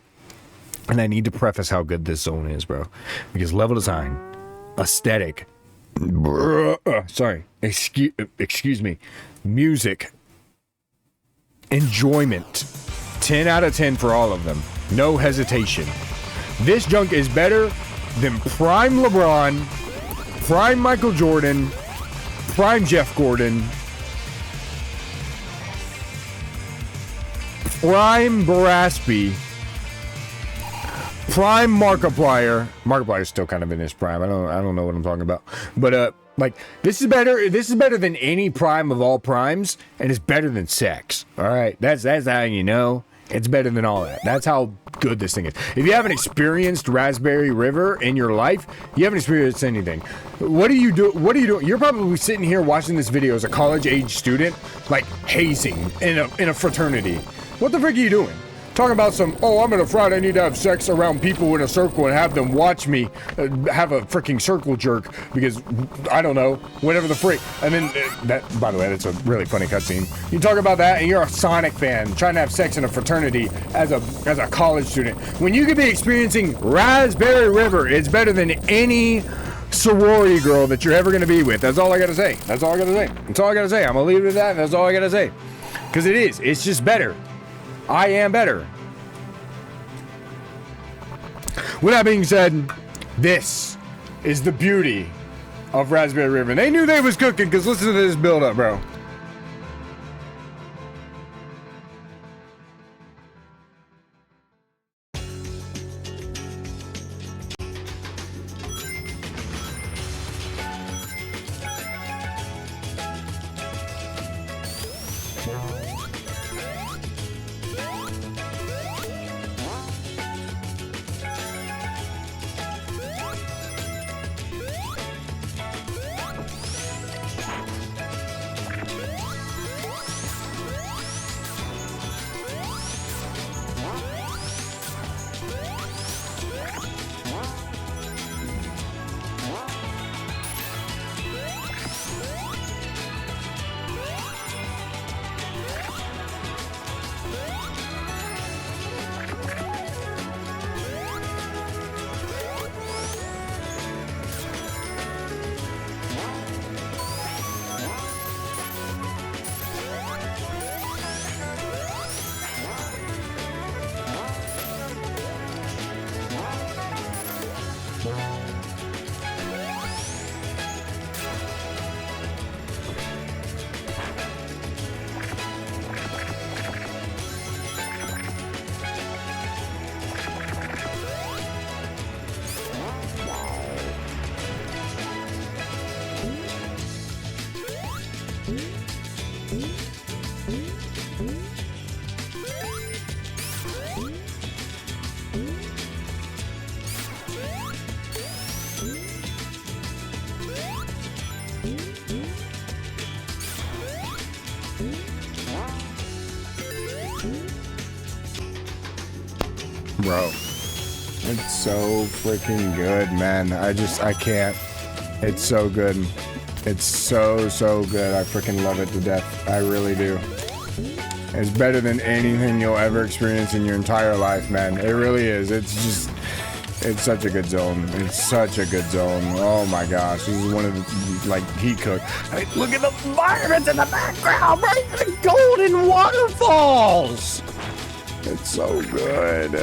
and I need to preface how good this zone is, bro. Because level design, aesthetic, excuse me, music, enjoyment, 10 out of 10 for all of them. No hesitation. This junk is better than Prime LeBron, Prime Michael Jordan, Prime Jeff Gordon, Prime Baraspi, Prime Markiplier. Markiplier's still kind of in his prime. I don't know what I'm talking about. But like, this is better than any prime of all primes, and it's better than sex. All right, that's how you know it's better than all that. That's how good this thing is. If you haven't experienced Raspberry River in your life, you haven't experienced anything. What are you doing? You're probably sitting here watching this video as a college-age student, like hazing in a fraternity. What the frick are you doing? Talking about some, oh, I'm in a frat, I need to have sex around people in a circle and have them watch me have a freaking circle jerk because, I don't know, whatever the frick. And then, that, by the way, that's a really funny cutscene. You talk about that and you're a Sonic fan trying to have sex in a fraternity as a college student. When you could be experiencing Raspberry River, it's better than any sorority girl that you're ever going to be with. That's all I got to say. That's all I got to say. That's all I got to say. I'm going to leave it at that. That's all I got to say. Because it is. It's just better. I am better. With that being said, this is the beauty of Raspberry River. They knew they was cooking, because listen to this build up, bro. Bro, it's so freaking good, man. I can't. It's so good. It's so good. I freaking love it to death. I really do. It's better than anything you'll ever experience in your entire life, man. It really is. It's such a good zone. It's such a good zone. Oh my gosh. This is one of the, like, heat cook. Hey, look at the environments in the background, bro. The golden waterfalls. It's so good.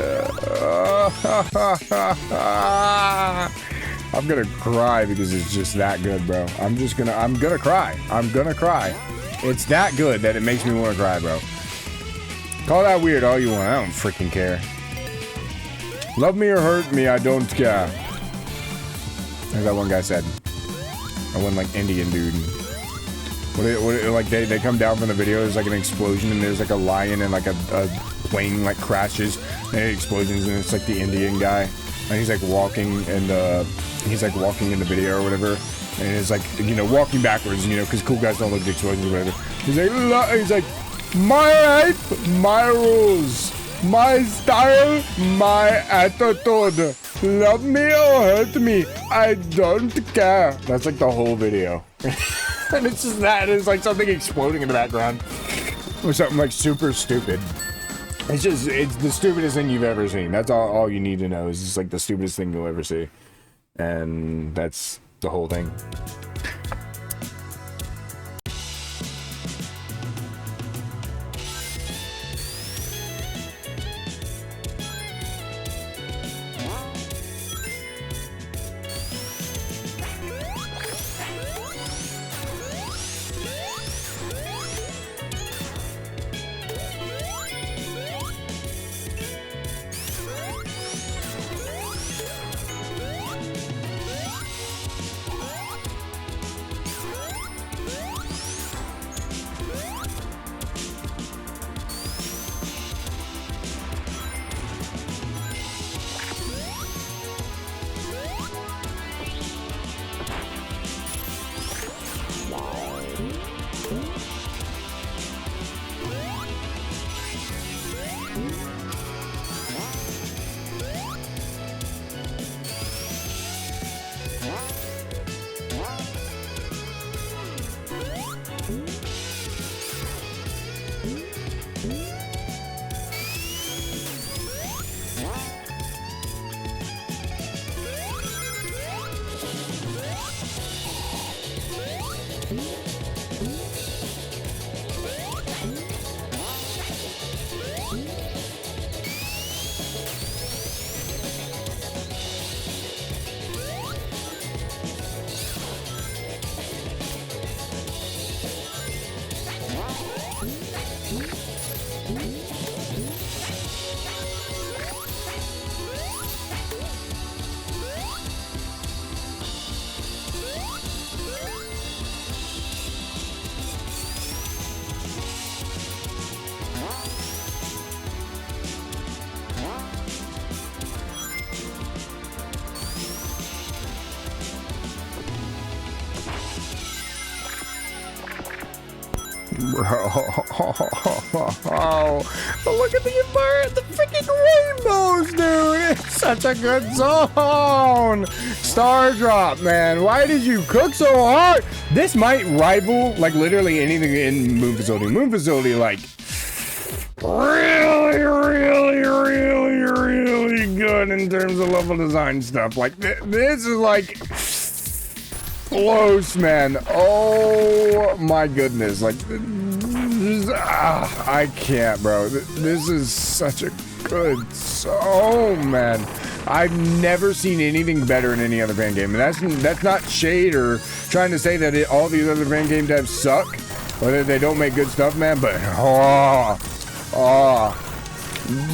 I'm gonna cry because it's just that good, bro. I'm gonna cry. I'm gonna cry. It's that good that it makes me want to cry, bro. Call that weird all you want. I don't freaking care. Love me or hurt me, I don't care. As that one guy said. That one, like, Indian dude. Like, they come down from the video, there's, like, an explosion, and there's, like, a lion, and, like, a plane, like, crashes, and it explosions, and it's, like, the Indian guy. And he's, like, walking, and, he's, like, walking in the video or whatever. And it's, like, you know, walking backwards, you know, because cool guys don't look at explosions or whatever. He's like, my life, my rules. My style, my attitude. Love me or hurt me, I don't care. That's like the whole video. And it's just that. It's like something exploding in the background. Or something like super stupid. It's the stupidest thing you've ever seen. That's all you need to know. Is just like the stupidest thing you'll ever see. And that's the whole thing. Bro, look at the environment, the freaking rainbows, dude. It's such a good zone. Star Drop, man. Why did you cook so hard? This might rival, like, literally anything in Moon Facility. Moon Facility, like, really good in terms of level design stuff. Like, this is, like, close, man. Oh my goodness. Like, I can't, bro. This is such a good zone, man. I've never seen anything better in any other fan game. And that's not shade or trying to say that all these other fan game devs suck or that they don't make good stuff, man. But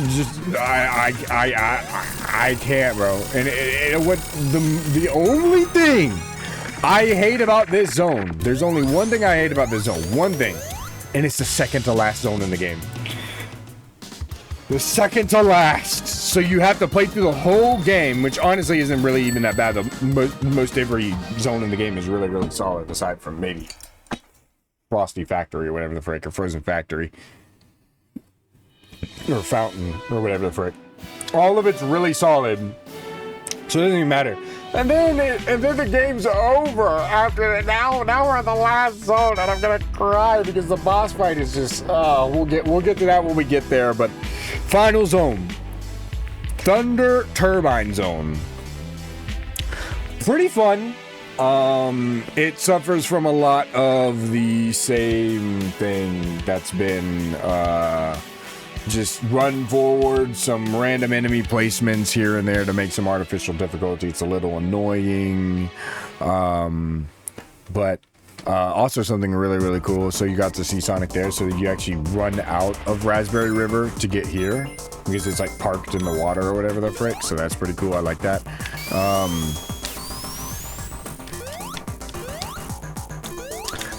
just I can't, bro. And what the only thing I hate about this zone, there's only one thing I hate about this zone. One thing. And it's the second to last zone in the game. The second to last. So you have to play through the whole game, which honestly isn't really even that bad. Most every zone in the game is really, really solid, aside from maybe Frosty Factory or whatever the frick, or Frozen Factory. Or Fountain, or whatever the frick. All of it's really solid. So it doesn't even matter. And then the game's over after that. Now we're in the last zone, and I'm gonna cry because the boss fight is just. We'll get to that when we get there. But final zone, Thunder Turbine Zone. Pretty fun. It suffers from a lot of the same thing that's been just run forward, some random enemy placements here and there to make some artificial difficulty. It's a little annoying, but also something really, really cool. So you got to see Sonic there, so that you actually run out of Raspberry River to get here, because it's like parked in the water or whatever the frick. So that's pretty cool. I like that.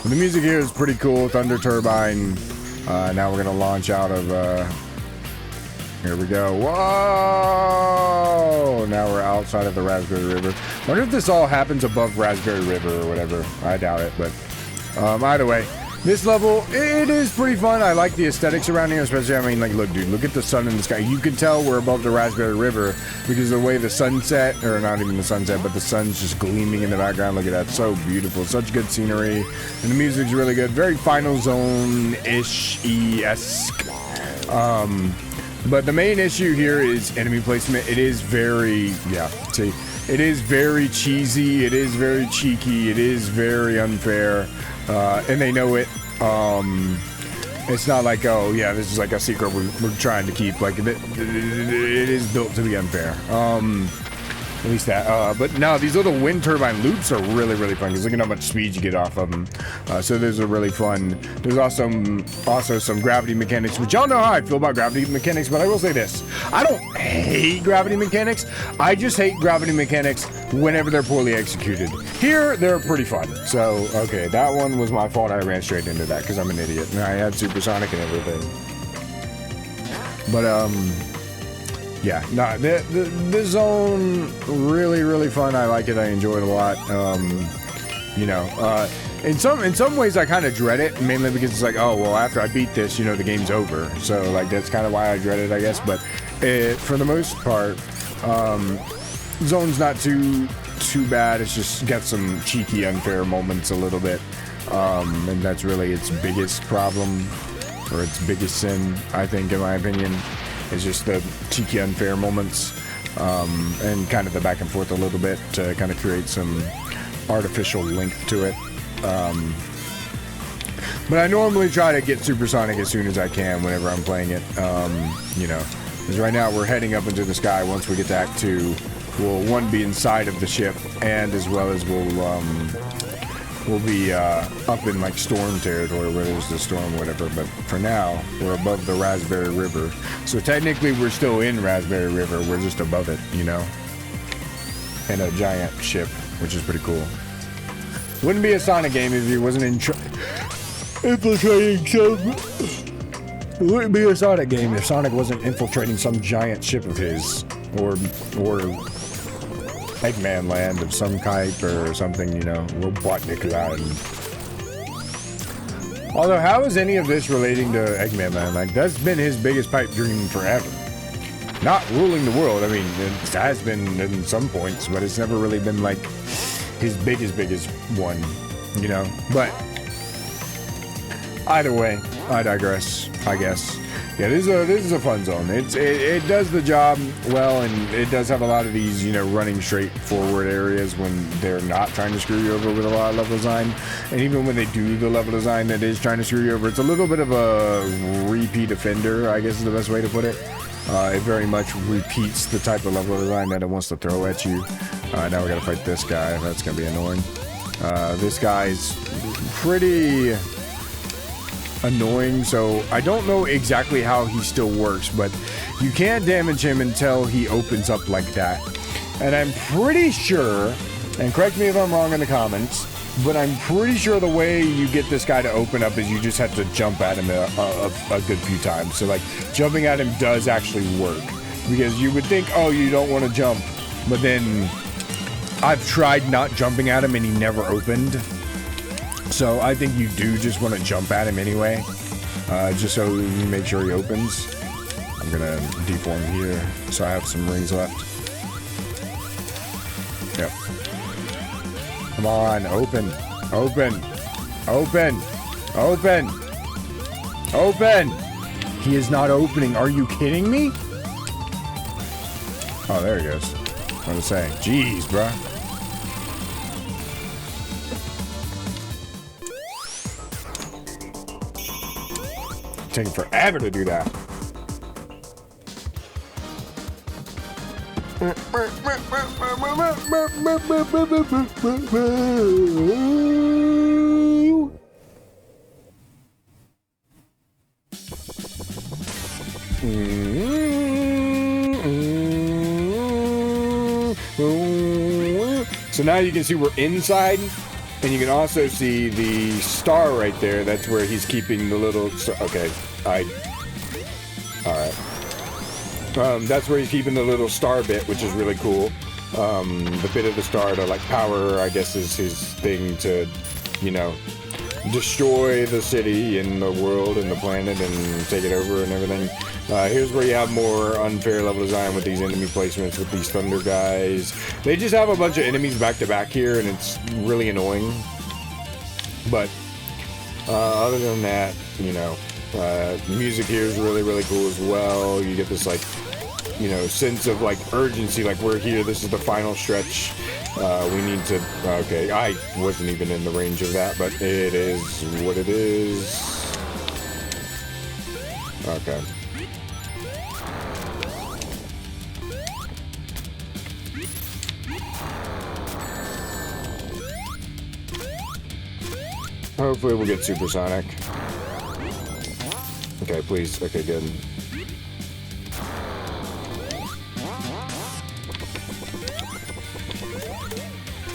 The music here is pretty cool. Thunder Turbine. Now we're gonna launch out of. Here we go. Whoa! Now we're outside of the Raspberry River. Wonder if this all happens above Raspberry River or whatever. I doubt it, but either way, this level, it is pretty fun. I like the aesthetics around here, especially, I mean, like, look, dude, look at the sun in the sky. You can tell we're above the Raspberry River because of the way the sunset, or not even the sunset, but the sun's just gleaming in the background. Look at that. So beautiful. Such good scenery. And the music's really good. Very Final Zone-ish-esque. But the main issue here is enemy placement. It is very, it is very cheesy. It is very cheeky. It is very unfair. And they know it. It's not like, oh yeah, this is like a secret we're trying to keep. Like it is built to be unfair. At least that. But no, these little wind turbine loops are really, really fun because look at how much speed you get off of them. So those are really fun. There's also some gravity mechanics, which y'all know how I feel about gravity mechanics, but I will say this. I don't hate gravity mechanics. I just hate gravity mechanics whenever they're poorly executed. Here, they're pretty fun. So, okay, that one was my fault. I ran straight into that because I'm an idiot. And I had supersonic and everything. But, yeah, no, the zone, really, really fun. I like it. I enjoy it a lot. You know, in some ways I kind of dread it, mainly because it's like, oh, well, after I beat this, you know, the game's over. So, like, that's kind of why I dread it, I guess. But for the most part, zone's not too bad. It's just got some cheeky, unfair moments a little bit. And that's really its biggest problem, or its biggest sin, I think, in my opinion. It's just the cheeky, unfair moments, and kind of the back and forth a little bit to kind of create some artificial length to it. But I normally try to get supersonic as soon as I can whenever I'm playing it. You know, because right now we're heading up into the sky. Once we get to Act 2, we'll, one, be inside of the ship, and as well as we'll be up in like storm territory where there's the storm or whatever, but for now we're above the Raspberry River, so technically we're still in Raspberry River, we're just above it, you know, in a giant ship, which is pretty cool. Wouldn't be a Sonic game if he wasn't infiltrating some. It wouldn't be a Sonic game if Sonic wasn't infiltrating some giant ship of his, or Eggman Land of some type or something, you know, Robotnik Land. Although, how is any of this relating to Eggman Land? Like, that's been his biggest pipe dream forever. Not ruling the world. I mean, it has been in some points, but it's never really been like his biggest one, you know. But either way, I digress, I guess. Yeah, this is a fun zone. It does the job well, and it does have a lot of these, you know, running straight forward areas when they're not trying to screw you over with a lot of level design. And even when they do the level design that is trying to screw you over, it's a little bit of a repeat offender, I guess is the best way to put it. It very much repeats the type of level design that it wants to throw at you. Now we gotta fight this guy. That's gonna be annoying. This guy's pretty annoying, so I don't know exactly how he still works, but you can't damage him until he opens up like that. And I'm pretty sure, and correct me if I'm wrong in the comments, but I'm pretty sure the way you get this guy to open up is you just have to jump at him a good few times. So like, jumping at him does actually work, because you would think, oh, you don't want to jump, but then I've tried not jumping at him and he never opened. So I think you do just want to jump at him anyway, just so you make sure he opens. I'm gonna deform here, so I have some rings left. Yep. Come on, open, open, open, open, open. He is not opening. Are you kidding me? Oh, there he goes. What was I saying? Jeez, bruh. Taking forever to do that. So now you can see we're inside, and you can also see the star right there. That's where he's keeping the little star. Okay, all right. That's where he's keeping the little star bit, which is really cool. The bit of the star to like power, I guess, is his thing to, you know, destroy the city and the world and the planet and take it over and everything. Here's where you have more unfair level design with these enemy placements with these thunder guys. They just have a bunch of enemies back to back here, and it's really annoying. But other than that, you know, music here is really, really cool as well. You get this, like, you know, sense of, like, urgency. Like, we're here. This is the final stretch. We need to... Okay, I wasn't even in the range of that, but it is what it is. Okay. Hopefully we'll get supersonic. Okay, please. Okay, good.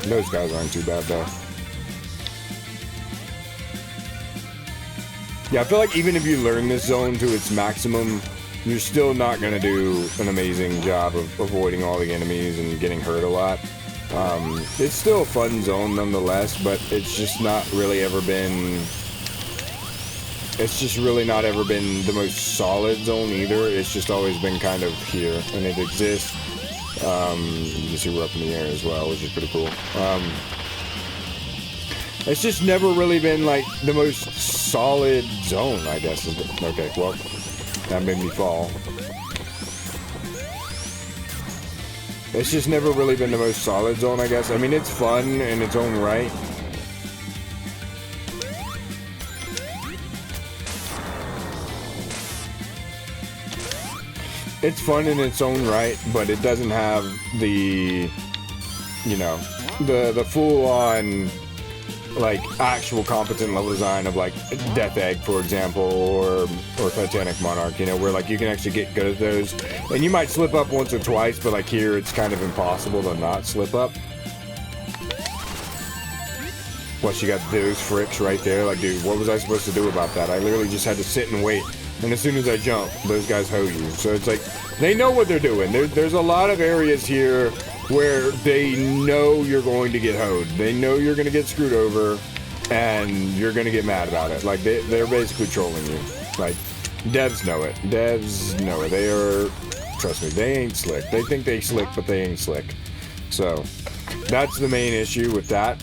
Those guys aren't too bad, though. Yeah, I feel like even if you learn this zone to its maximum, you're still not going to do an amazing job of avoiding all the enemies and getting hurt a lot. It's still a fun zone nonetheless, but it's just not really ever been... It's just really not ever been the most solid zone either. It's just always been kind of here, and it exists. You can see we're up in the air as well, which is pretty cool. It's just never really been, like, the most solid zone, I guess. Okay, well, that made me fall. It's just never really been the most solid zone, I guess. I mean, it's fun in its own right. It's fun in its own right, but it doesn't have the, you know, the full-on, like, actual competent level design of, like, Death Egg, for example, or Titanic Monarch, you know, where, like, you can actually get good at those. And you might slip up once or twice, but, like, here it's kind of impossible to not slip up. Plus, you got those fricks right there. Like, dude, what was I supposed to do about that? I literally just had to sit and wait. And as soon as I jump, those guys hoe you. So it's like, they know what they're doing. There's a lot of areas here where they know you're going to get hoed. They know you're going to get screwed over, and you're going to get mad about it. Like, they're basically trolling you. Like, devs know it. Devs know it. They are, trust me, they ain't slick. They think they slick, but they ain't slick. So, that's the main issue with that.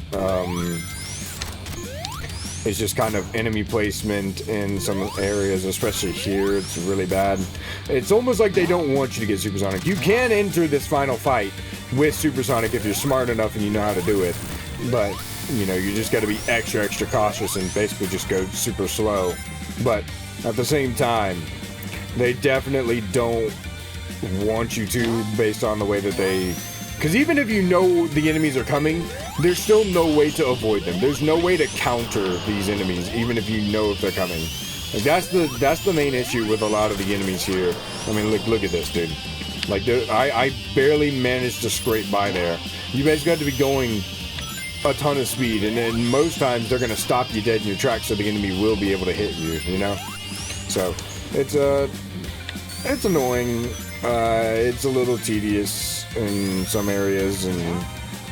It's just kind of enemy placement in some areas, especially here. It's really bad. It's almost like they don't want you to get supersonic. You can enter this final fight with supersonic if you're smart enough and you know how to do it. But, you know, you just got to be extra, extra cautious and basically just go super slow. But at the same time, they definitely don't want you to, based on the way that they... Because even if you know the enemies are coming, there's still no way to avoid them. There's no way to counter these enemies, even if you know if they're coming. Like, that's the main issue with a lot of the enemies here. I mean, look at this, dude. Like, I barely managed to scrape by there. You guys got to be going a ton of speed, and then most times they're going to stop you dead in your tracks so the enemy will be able to hit you, you know? So, it's annoying. It's a little tedious in some areas, and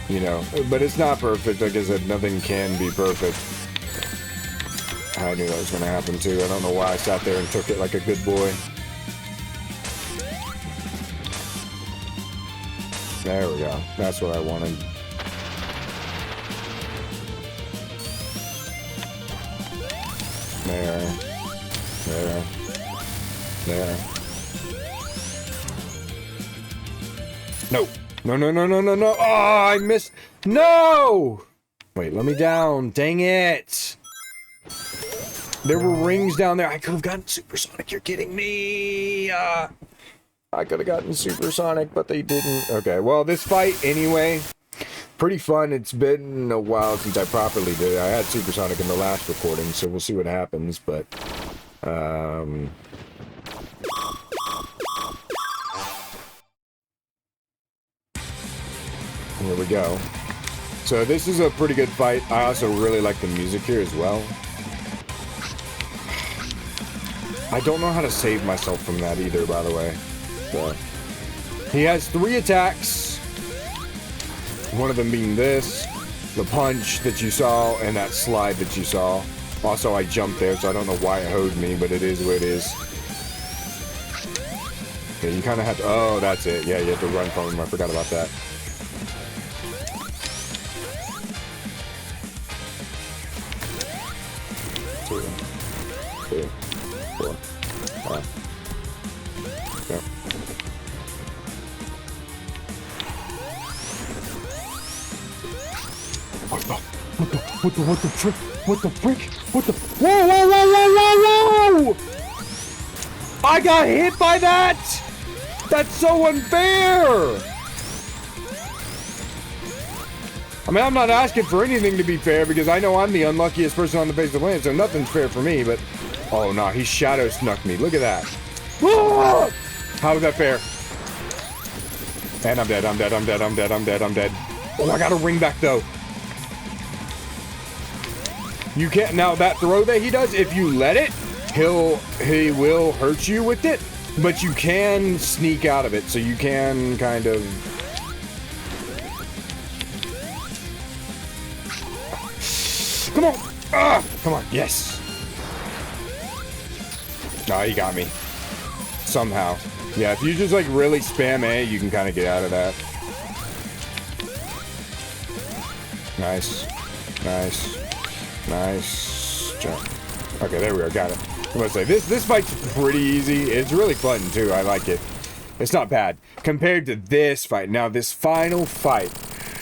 you know, but it's not perfect. Like I said, nothing can be perfect. I knew that was going to happen too. I don't know why I sat there and took it like a good boy. There we go. That's what I wanted. There. No. No. Oh, I missed. No! Wait, let me down. Dang it. There were rings down there. I could have gotten Supersonic. You're kidding me. I could have gotten Supersonic, but they didn't. Okay, well, this fight, anyway, pretty fun. It's been a while since I properly did it. I had Supersonic in the last recording, so we'll see what happens, but, here we go. So this is a pretty good fight. I also really like the music here as well. I don't know how to save myself from that either, by the way. So, he has 3 attacks. One of them being this, the punch that you saw, and that slide that you saw. Also, I jumped there, so I don't know why it hoed me, but it is what it is. Yeah, you kind of have to... Oh, that's it. Yeah, you have to run from him. I forgot about that. Two, 4, 5. Yep. What the frick? What the frick? What the... Whoa! I got hit by that! That's so unfair! I mean, I'm not asking for anything to be fair because I know I'm the unluckiest person on the face of the planet, so nothing's fair for me, but... Oh, no, he shadow snuck me. Look at that. Ah! How is that fair? And I'm dead. Oh, I got a ring back, though. You can't... Now, that throw that he does, if you let it, he will hurt you with it, but you can sneak out of it, so you can kind of... Come on! Ah! Come on, yes! No, he got me. Somehow. Yeah, if you just, like, really spam A, you can kind of get out of that. Nice. Jump. Okay, there we go. Got it. I'm gonna say, this fight's pretty easy. It's really fun, too. I like it. It's not bad. Compared to this fight. Now, this final fight.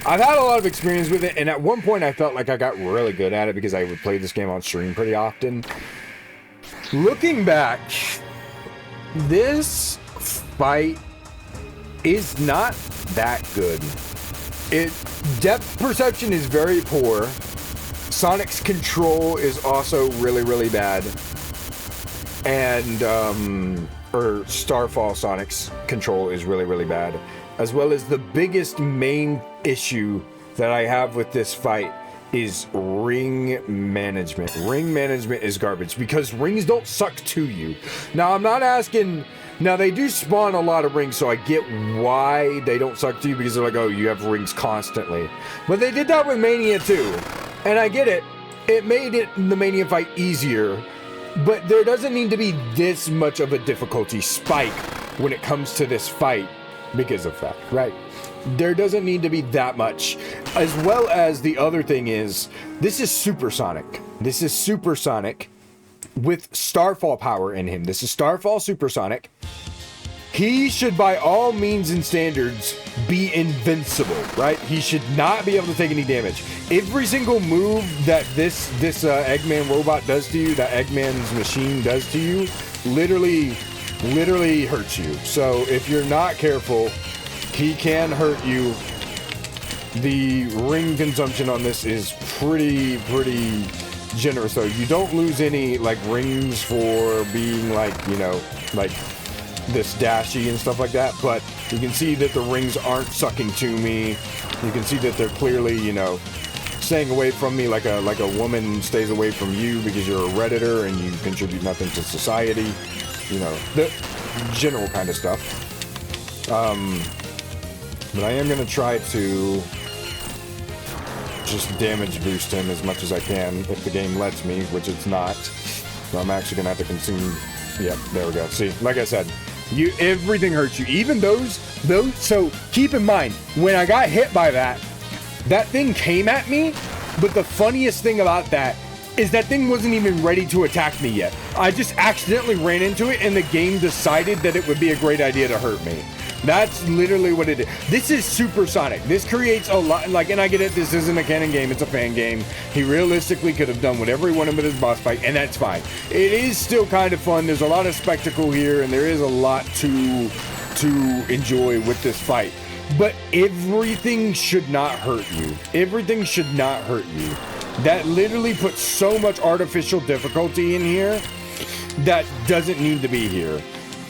I've had a lot of experience with it, and at one point I felt like I got really good at it because I would play this game on stream pretty often. Looking back, this fight is not that good. Depth perception is very poor. Sonic's control is also really bad. And, or Starfall Sonic's control is really bad. As well as the biggest main issue that I have with this fight is ring management. Ring management is garbage because rings don't suck to you. Now, I'm not asking... Now, they do spawn a lot of rings, so I get why they don't suck to you because they're like, oh, you have rings constantly. But they did that with Mania too. And I get it. It made the Mania fight easier. But there doesn't need to be this much of a difficulty spike when it comes to this fight because of that, right? There doesn't need to be that much. As well as the other thing is, this is Supersonic. This is Supersonic with Starfall power in him. This is Starfall Supersonic. He should, by all means and standards, be invincible, right? He should not be able to take any damage. Every single move that this Eggman robot does to you, that Eggman's machine does to you, literally hurts you. So if you're not careful, he can hurt you. The ring consumption on this is pretty generous, though. You don't lose any, like, rings for being, like, you know, like this dashy and stuff like that, but you can see that the rings aren't sucking to me. You can see that they're clearly, you know, staying away from me like a woman stays away from you because you're a Redditor and you contribute nothing to society. You know, the general kind of stuff. But I am going to try to just damage boost him as much as I can if the game lets me, which it's not. So I'm actually going to have to consume... Yep, there we go. See, like I said, Everything hurts you. Even those. So keep in mind, when I got hit by that thing came at me. But the funniest thing about that is that thing wasn't even ready to attack me yet. I just accidentally ran into it, and the game decided that it would be a great idea to hurt me. That's literally what it is. This is supersonic. This creates a lot, like, and I get it, this isn't a canon game, it's a fan game. He realistically could have done whatever he wanted with his boss fight, and that's fine. It is still kind of fun. There's a lot of spectacle here, and there is a lot to enjoy with this fight. But everything should not hurt you. Everything should not hurt you. That literally puts so much artificial difficulty in here that doesn't need to be here.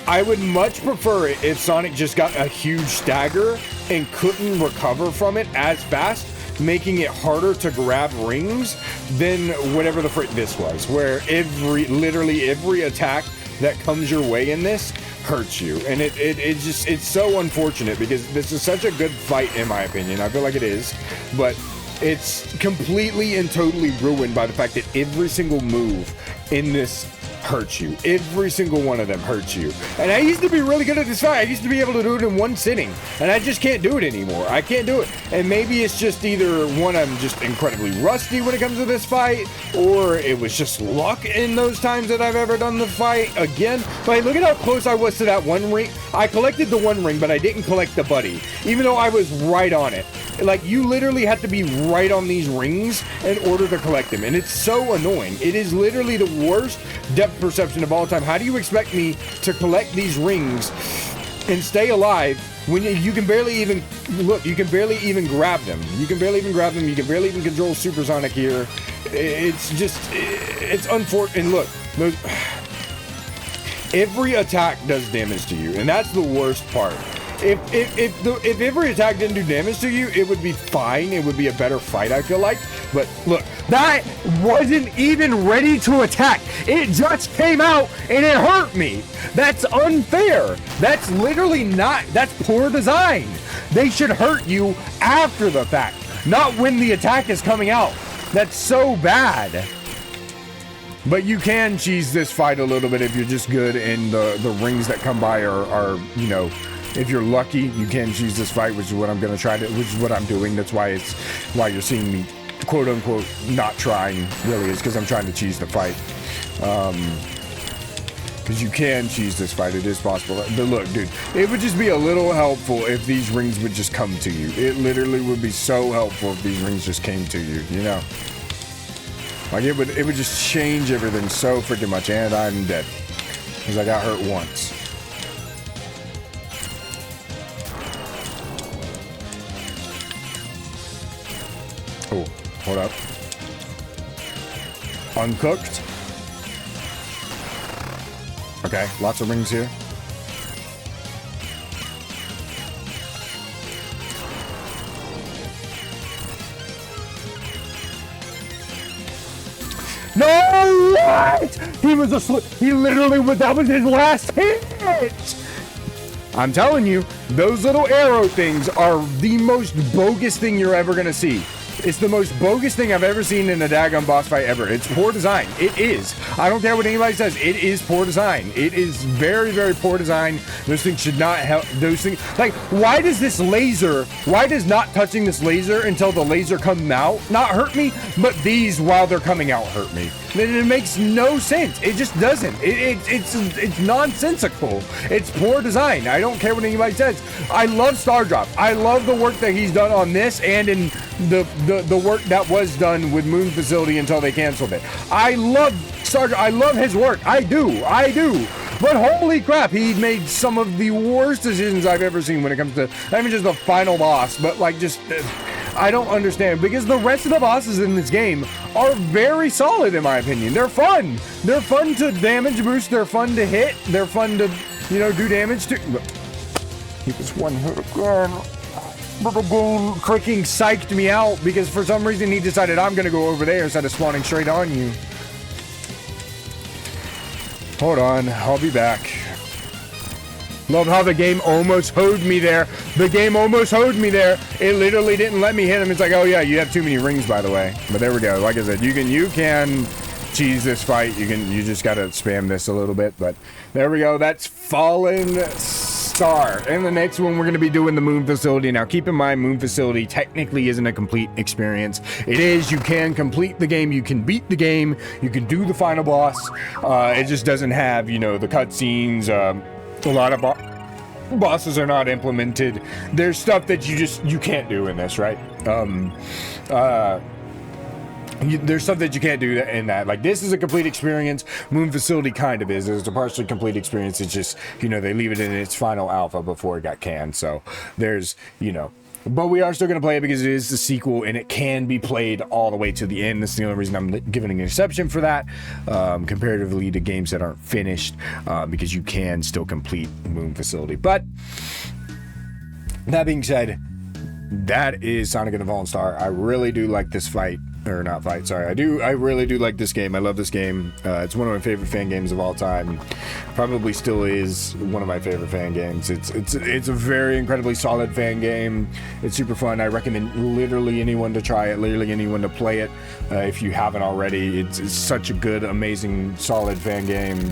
I would much prefer it if Sonic just got a huge stagger and couldn't recover from it as fast, making it harder to grab rings than whatever the frick this was, where literally every attack that comes your way in this hurts you. And it's so unfortunate because this is such a good fight in my opinion. I feel like it is, but it's completely and totally ruined by the fact that every single move in this hurts you. Every single one of them hurts you. And I used to be really good at this fight. I used to be able to do it in one sitting, and I just can't do it anymore. I can't do it. And maybe it's just either one, I'm just incredibly rusty when it comes to this fight, or it was just luck in those times that I've ever done the fight again. But look at how close I was to that one ring. I collected the one ring, but I didn't collect the buddy, even though I was right on it. Like, you literally have to be right on these rings in order to collect them, and it's so annoying. It is literally the worst depth perception of all time. How do you expect me to collect these rings and stay alive when you can barely even look? You can barely even grab them. You can barely even grab them. You can barely even control Supersonic here. It's just, it's unfortunate. And look, every attack does damage to you, and that's the worst part. If every attack didn't do damage to you, it would be fine. It would be a better fight, I feel like. But look, that wasn't even ready to attack. It just came out and it hurt me. That's unfair. That's literally not, that's poor design. They should hurt you after the fact, not when the attack is coming out. That's so bad. But you can cheese this fight a little bit if you're just good and the rings that come by are, you know, if you're lucky, you can choose this fight, which is what I'm going to try to, which is what I'm doing. That's why why you're seeing me, quote unquote, not trying, really, is because I'm trying to cheese the fight. Because you can cheese this fight, it is possible. But look, dude, it would just be a little helpful if these rings would just come to you. It literally would be so helpful if these rings just came to you, you know? Like, it would just change everything so freaking much, and I'm dead. Because I got hurt once. Oh, hold up. Uncooked. Okay, lots of rings here. No, what? He was asleep. He literally was, that was his last hit. I'm telling you, those little arrow things are the most bogus thing you're ever gonna see. It's the most bogus thing I've ever seen in a daggone boss fight ever. It's poor design. It is. I don't care what anybody says. It is poor design. It is very, very poor design. Those things should not help. Those things, like, why does this laser, why does not touching this laser until the laser comes out not hurt me, but these while they're coming out hurt me? It makes no sense. It just doesn't. It's nonsensical. It's poor design. I don't care what anybody says. I love Stardrop. I love the work that he's done on this and in the work that was done with Moon Facility until they canceled it. I love Stardrop. I love his work. I do. But holy crap, he made some of the worst decisions I've ever seen when it comes to not even just the final boss, but like just I don't understand, because the rest of the bosses in this game are very solid in my opinion. They're fun. They're fun to damage boost. They're fun to hit. They're fun to, you know, do damage to. He was one hit again. But the game freaking psyched me out because for some reason he decided I'm gonna go over there instead of spawning straight on you. Hold on, I'll be back. Love how the game almost hoed me there. The game almost hoed me there. It literally didn't let me hit him. It's like, oh yeah, you have too many rings, by the way. But there we go. Like I said, you can cheese this fight, you just gotta spam this a little bit, but there we go. That's Fallen Star. And the next one, we're gonna be doing the Moon Facility. Now, keep in mind, Moon Facility technically isn't a complete experience. It is. You can complete the game, you can beat the game, you can do the final boss. It just doesn't have, you know, the cutscenes. A lot of bosses are not implemented. There's stuff that you can't do in this, right? There's stuff that you can't do in that. Like, this is a complete experience. Moon Facility kind of is. It's a partially complete experience. It's just, you know, they leave it in its final alpha before it got canned. So there's, you know, but we are still going to play it because it is the sequel and it can be played all the way to the end. That's the only reason I'm giving an exception for that, comparatively to games that aren't finished, because you can still complete Moon Facility. But that being said, that is Sonic and the Fallen Star. I really do like this fight. Or not fight, sorry. I really do like this game. I love this game. It's one of my favorite fan games of all time. Probably still is one of my favorite fan games. It's a very incredibly solid fan game. It's super fun. I recommend literally anyone to try it, literally anyone to play it, if you haven't already. It's such a good, amazing, solid fan game.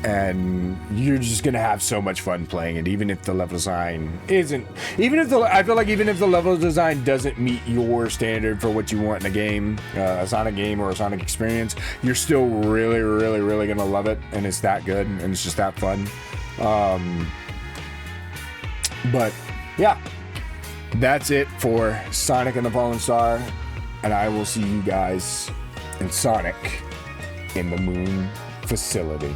And you're just gonna have so much fun playing it, even if the level design isn't, I feel like even if the level design doesn't meet your standard for what you want in a game, a Sonic game or a Sonic experience, you're still really, really, really gonna love it, and it's that good, and it's just that fun. But yeah, that's it for Sonic and the Fallen Star, and I will see you guys in Sonic in the Moon Facility.